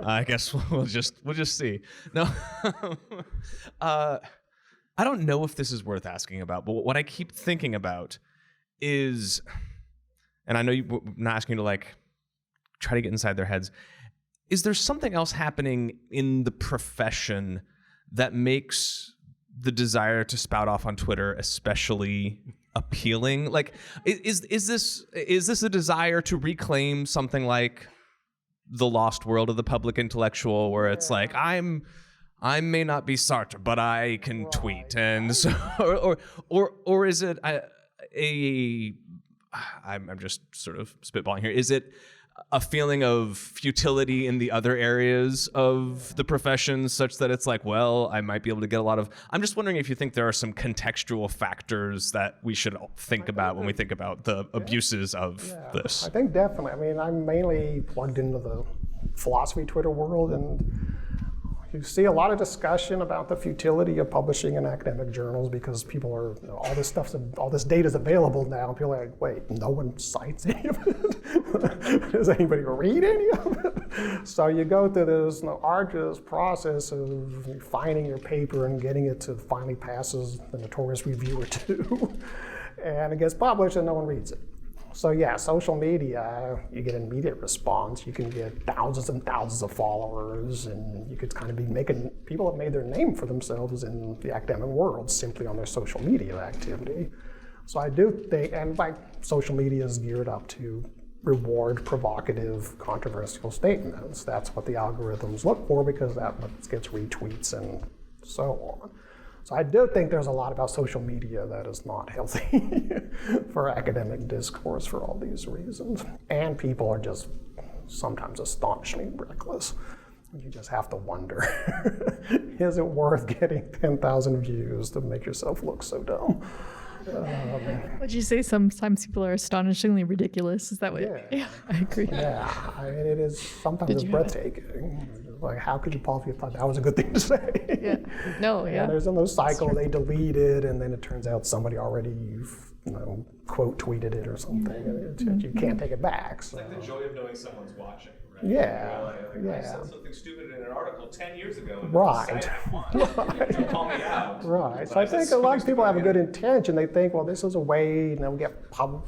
I guess we'll just see. No. I don't know if this is worth asking about, but what I keep thinking about is, and I know I'm not asking you to like try to get inside their heads, is there something else happening in the profession that makes the desire to spout off on Twitter especially appealing? Like, is this a desire to reclaim something like the lost world of the public intellectual, where it's like I may not be Sartre, but I can tweet, and so, or is it I'm just sort of spitballing here. Is it a feeling of futility in the other areas of the profession, such that it's like, well, I might be able to get a lot of... I'm just wondering if you think there are some contextual factors that we should think about when we think about the abuses of this. I think definitely. I mean, I'm mainly plugged into the philosophy Twitter world, and you see a lot of discussion about the futility of publishing in academic journals, because people are, all this data is available now, and people are like, wait, no one cites any of it? Does anybody read any of it? So you go through this arduous process of finding your paper and getting it to finally passes the notorious review or two, and it gets published and no one reads it. So yeah, social media, you get immediate response. You can get thousands and thousands of followers, and you could kind of be making, people have made their name for themselves in the academic world simply on their social media activity. So I do think, and like social media is geared up to reward provocative, controversial statements. That's what the algorithms look for, because that gets retweets and so on. So I do think there's a lot about social media that is not healthy for academic discourse for all these reasons. And people are just sometimes astonishingly reckless. You just have to wonder, is it worth getting 10,000 views to make yourself look so dumb? Would you say sometimes people are astonishingly ridiculous? Is that what? Yeah, I agree. Yeah, I mean, it is sometimes it's breathtaking. Like, how could you possibly have thought that was a good thing to say? Yeah. No. Yeah. And there's in those cycles they delete it, and then it turns out somebody already quote tweeted it or something, and you can't take it back. So. It's like the joy of knowing someone's watching. Right? Yeah, I said something stupid in an article 10 years ago. And right. Call me out. Right. So I think a lot of people have a good intention. They think, well, this is a way, we get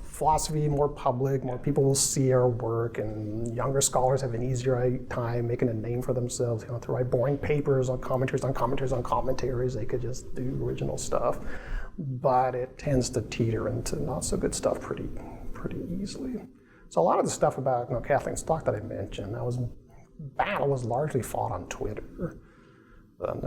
philosophy more public, more people will see our work, and younger scholars have an easier time making a name for themselves. They don't have to write boring papers on commentaries on commentaries on commentaries. They could just do original stuff. But it tends to teeter into not so good stuff pretty easily. So a lot of the stuff about Kathleen Stock that I mentioned, battle was largely fought on Twitter.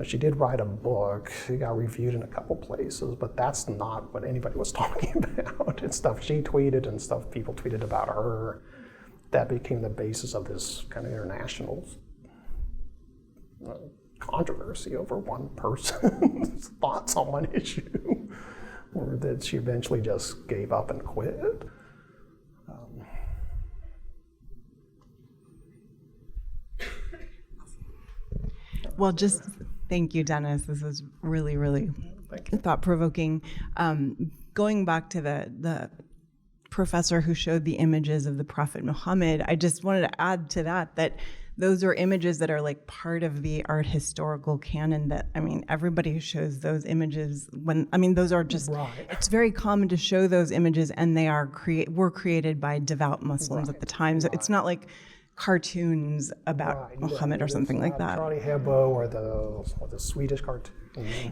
She did write a book. She got reviewed in a couple places, but that's not what anybody was talking about. It's stuff she tweeted and stuff people tweeted about her that became the basis of this kind of international controversy over one person's thoughts on one issue, or that she eventually just gave up and quit. Well, just thank you, Dennis. This was really, really thought-provoking. Going back to the professor who showed the images of the Prophet Muhammad, I just wanted to add to that those are images that are like part of the art historical canon that, everybody shows those images those are just, right. It's very common to show those images, and they were created by devout Muslims at the time. So it's not like cartoons about Right, Muhammad or it's something like not that. Charlie Hebdo or the Swedish cartoon.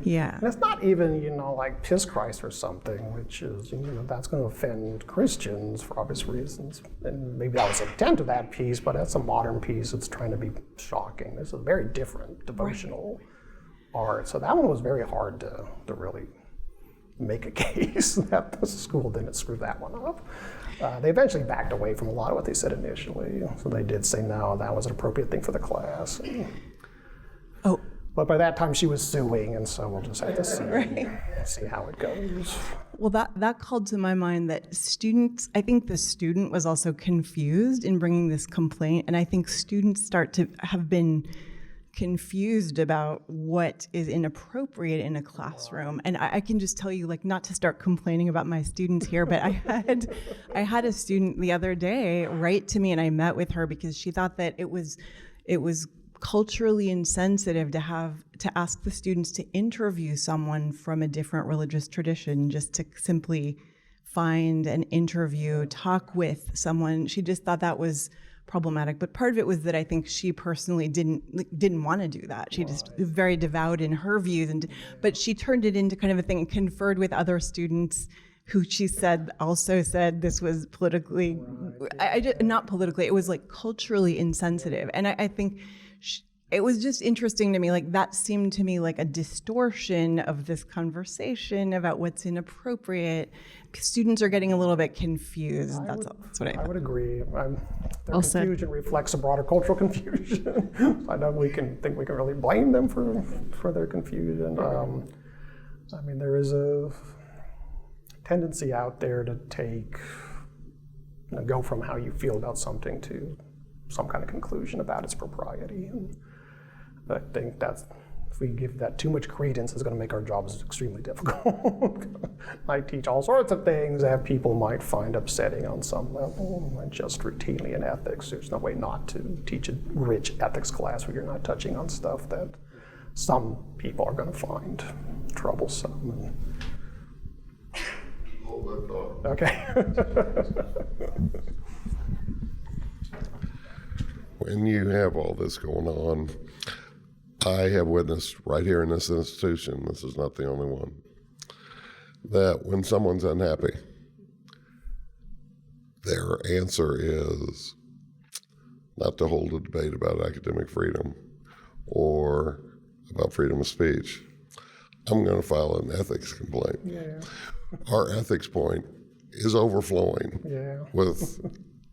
Yeah. And it's not even, like Piss Christ or something, which is, that's going to offend Christians for obvious reasons. And maybe that was the intent of that piece, but that's a modern piece that's trying to be shocking. This is a very different devotional art. So that one was very hard to really make a case that the school didn't screw that one up. They eventually backed away from a lot of what they said initially. So they did say, no, that was an appropriate thing for the class. Oh, But by that time she was suing, and so we'll just have to see how it goes. well, that called to my mind that students, I think the student was also confused in bringing this complaint, and I think students start to have been confused about what is inappropriate in a classroom. And I can just tell you, like, not to start complaining about my students here, but I had a student the other day write to me, and I met with her because she thought that it was culturally insensitive to ask the students to interview someone from a different religious tradition, just to simply find an interview, talk with someone. She just thought that was problematic. But part of it was that I think she personally didn't want to do that. She just was very devout in her views, but she turned it into kind of a thing and conferred with other students who she said also said this was politically, not politically, it was like culturally insensitive. And I think it was just interesting to me, like that seemed to me like a distortion of this conversation about what's inappropriate. Students are getting a little bit confused. That's what I I thought. would agree. Their Well said. confusion reflects a broader cultural confusion. I don't think we can really blame them for their confusion. I mean, there is a tendency out there to go from how you feel about something to some kind of conclusion about its propriety. And I think if we give that too much credence, it's going to make our jobs extremely difficult. I teach all sorts of things that people might find upsetting on some level, and just routinely in ethics. There's no way not to teach a rich ethics class where you're not touching on stuff that some people are going to find troublesome. Okay. When you have all this going on, I have witnessed right here in this institution, this is not the only one, that when someone's unhappy, their answer is not to hold a debate about academic freedom or about freedom of speech. I'm going to file an ethics complaint. Yeah. Our ethics point is overflowing with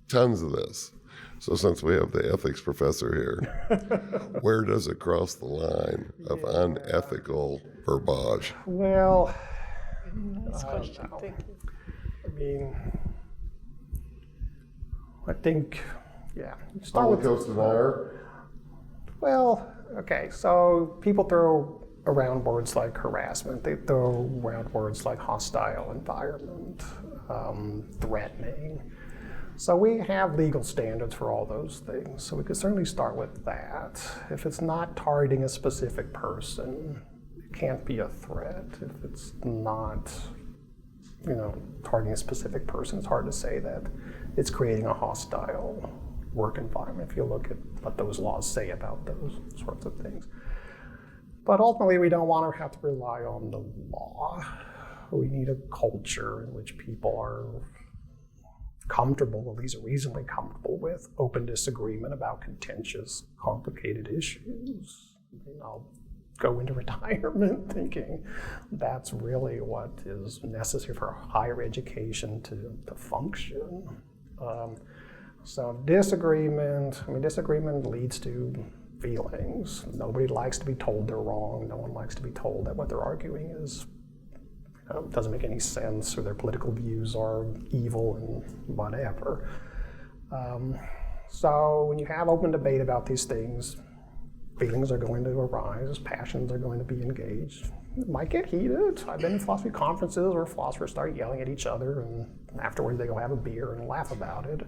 tons of this. So since we have the ethics professor here, where does it cross the line of unethical verbiage? Well, I don't know. I mean, I think, start with Holocaust denier? Well, okay, so people throw around words like harassment. They throw around words like hostile environment, threatening. So we have legal standards for all those things. So we could certainly start with that. If it's not targeting a specific person, it can't be a threat. If it's not, targeting a specific person, it's hard to say that it's creating a hostile work environment if you look at what those laws say about those sorts of things. But ultimately, we don't want to have to rely on the law. We need a culture in which people are comfortable, at least reasonably comfortable with open disagreement about contentious, complicated issues. I'll go into retirement thinking that's really what is necessary for higher education to function. So disagreement leads to feelings. Nobody likes to be told they're wrong. No one likes to be told that what they're arguing is doesn't make any sense, or their political views are evil and whatever. So when you have open debate about these things, feelings are going to arise, passions are going to be engaged. It might get heated. I've been in philosophy conferences where philosophers start yelling at each other, and afterwards they go have a beer and laugh about it.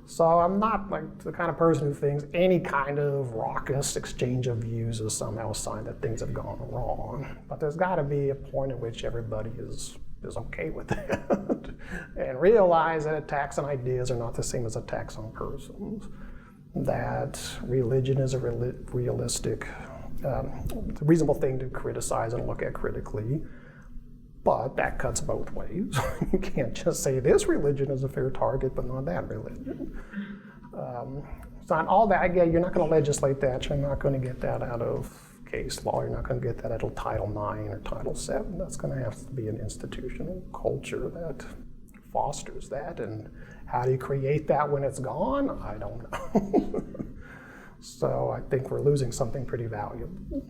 So I'm not like the kind of person who thinks any kind of raucous exchange of views is somehow a sign that things have gone wrong. But there's got to be a point at which everybody is okay with that and realize that attacks on ideas are not the same as attacks on persons. that religion is a realistic, reasonable thing to criticize and look at critically, but that cuts both ways. You can't just say this religion is a fair target, but not that religion. So on all that, yeah, you're not going to legislate that. You're not going to get that out of case law. You're not going to get that out of Title IX or Title VII. That's going to have to be an institutional culture that fosters that. And how do you create that when it's gone? I don't know. So I think we're losing something pretty valuable.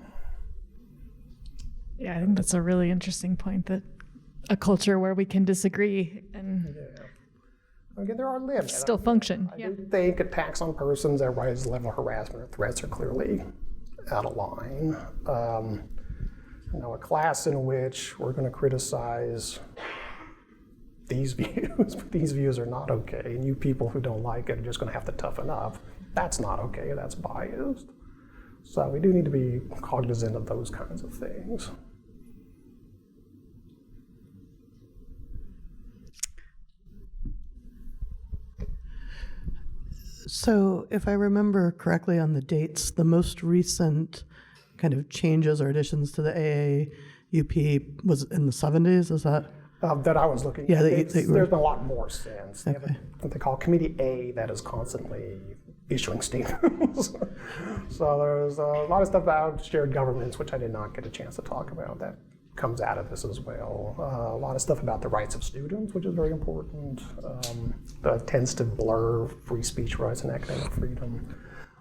Yeah, I think that's a really interesting point, that a culture where we can disagree and Again, there are limits. still function. I do think attacks on persons that rise level of harassment or threats are clearly out of line. A class in which we're going to criticize these views, but these views are not okay, and you people who don't like it are just going to have to toughen up. That's not okay. That's biased. So we do need to be cognizant of those kinds of things. So if I remember correctly on the dates, the most recent kind of changes or additions to the AAUP was in the 70s, is that? That I was looking Yeah, at. There's been a lot more since. They have what they call Committee A that is constantly issuing statements. So there's a lot of stuff about shared governments, which I did not get a chance to talk about, that comes out of this as well. A lot of stuff about the rights of students, which is very important. That tends to blur free speech rights and academic freedom.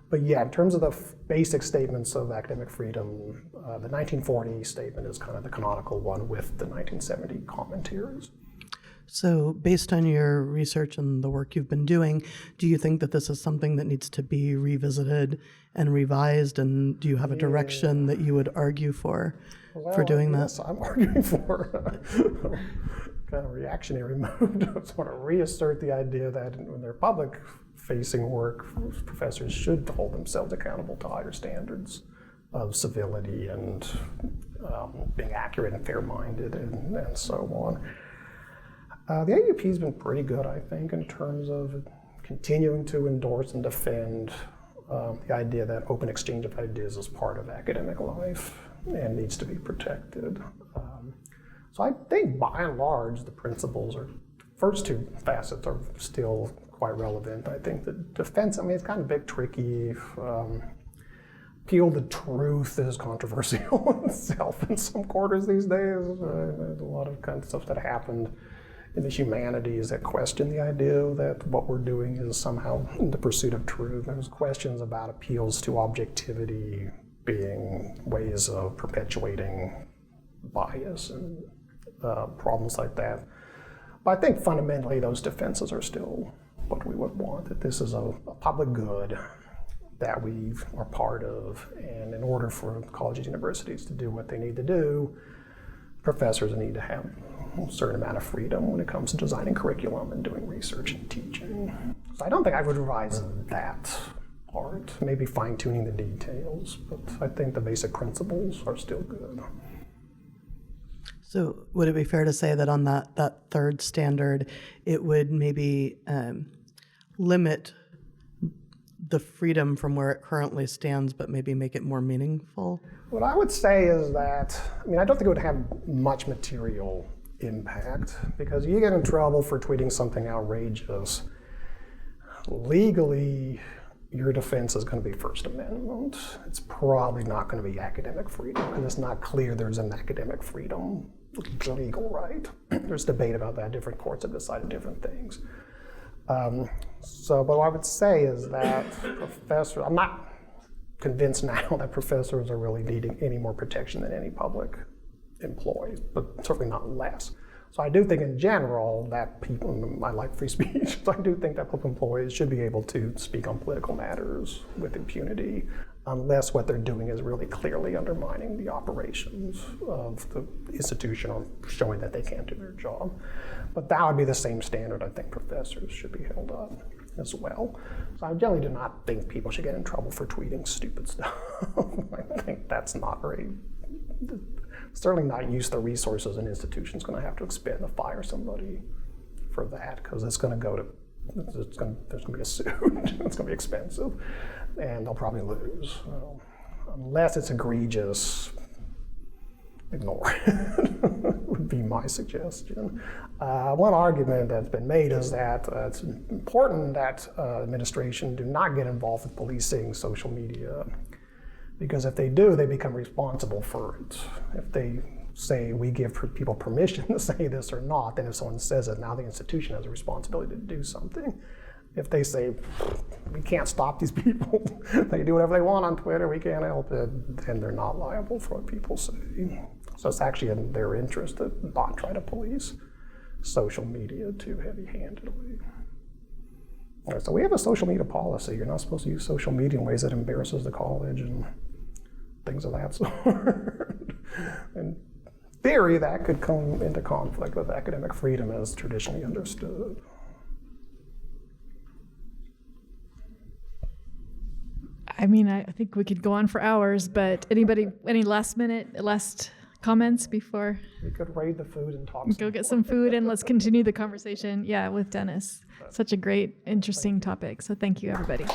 But yeah, in terms of the basic statements of academic freedom, the 1940 statement is kind of the canonical one with the 1970 commentaries. So based on your research and the work you've been doing, do you think that this is something that needs to be revisited and revised? And do you have a direction that you would argue for doing that? Yes, I'm arguing for kind of reactionary mode to sort of reassert the idea that when they're public-facing work, professors should hold themselves accountable to higher standards of civility and being accurate and fair-minded and so on. The AUP has been pretty good, I think, in terms of continuing to endorse and defend the idea that open exchange of ideas is part of academic life and needs to be protected. So I think by and large the principles are, first two facets are still quite relevant. I think the defense, I mean, it's kind of big, tricky. Appeal to truth is controversial itself in some quarters these days. There's a lot of kind of stuff that happened in the humanities that question the idea that what we're doing is somehow in the pursuit of truth. There's questions about appeals to objectivity being ways of perpetuating bias and problems like that. But I think fundamentally those defenses are still what we would want, that this is a public good that we are part of, and in order for colleges and universities to do what they need to do, professors need to have a certain amount of freedom when it comes to designing curriculum and doing research and teaching. So I don't think I would revise that part, maybe fine-tuning the details, but I think the basic principles are still good. So would it be fair to say that on that third standard, it would maybe limit the freedom from where it currently stands, but maybe make it more meaningful? What I would say is that, I mean, I don't think it would have much material impact, because you get in trouble for tweeting something outrageous. Legally, your defense is going to be First Amendment. It's probably not going to be academic freedom, because it's not clear there's an academic freedom legal right. There's debate about that. Different courts have decided different things. But what I would say is that I'm not convinced now that professors are really needing any more protection than any public employee, but certainly not less. So I do think in general that people, I like free speech, so I do think that public employees should be able to speak on political matters with impunity, unless what they're doing is really clearly undermining the operations of the institution or showing that they can't do their job. But that would be the same standard I think professors should be held up as well. So I generally do not think people should get in trouble for tweeting stupid stuff. I think that's not very, certainly not use the resources an institution's going to have to expend to fire somebody for that, because it's going to go to there's going to be a suit. It's going to be expensive, and they'll probably lose. Unless it's egregious, ignore it, would be my suggestion. One argument that's been made is that it's important that administration do not get involved with policing social media, because if they do, they become responsible for it. If they say we give people permission to say this or not, then if someone says it, now the institution has a responsibility to do something. If they say, we can't stop these people, they do whatever they want on Twitter, we can't help it, then they're not liable for what people say. So it's actually in their interest to not try to police social media too heavy-handedly. So we have a social media policy. You're not supposed to use social media in ways that embarrasses the college and things of that sort. In theory, that could come into conflict with academic freedom as traditionally understood. I mean, I think we could go on for hours, but anybody, any last comments before? We could raid the food and talk. Go get some food and let's continue the conversation. Yeah, with Dennis. Such a great, interesting topic. So thank you, everybody.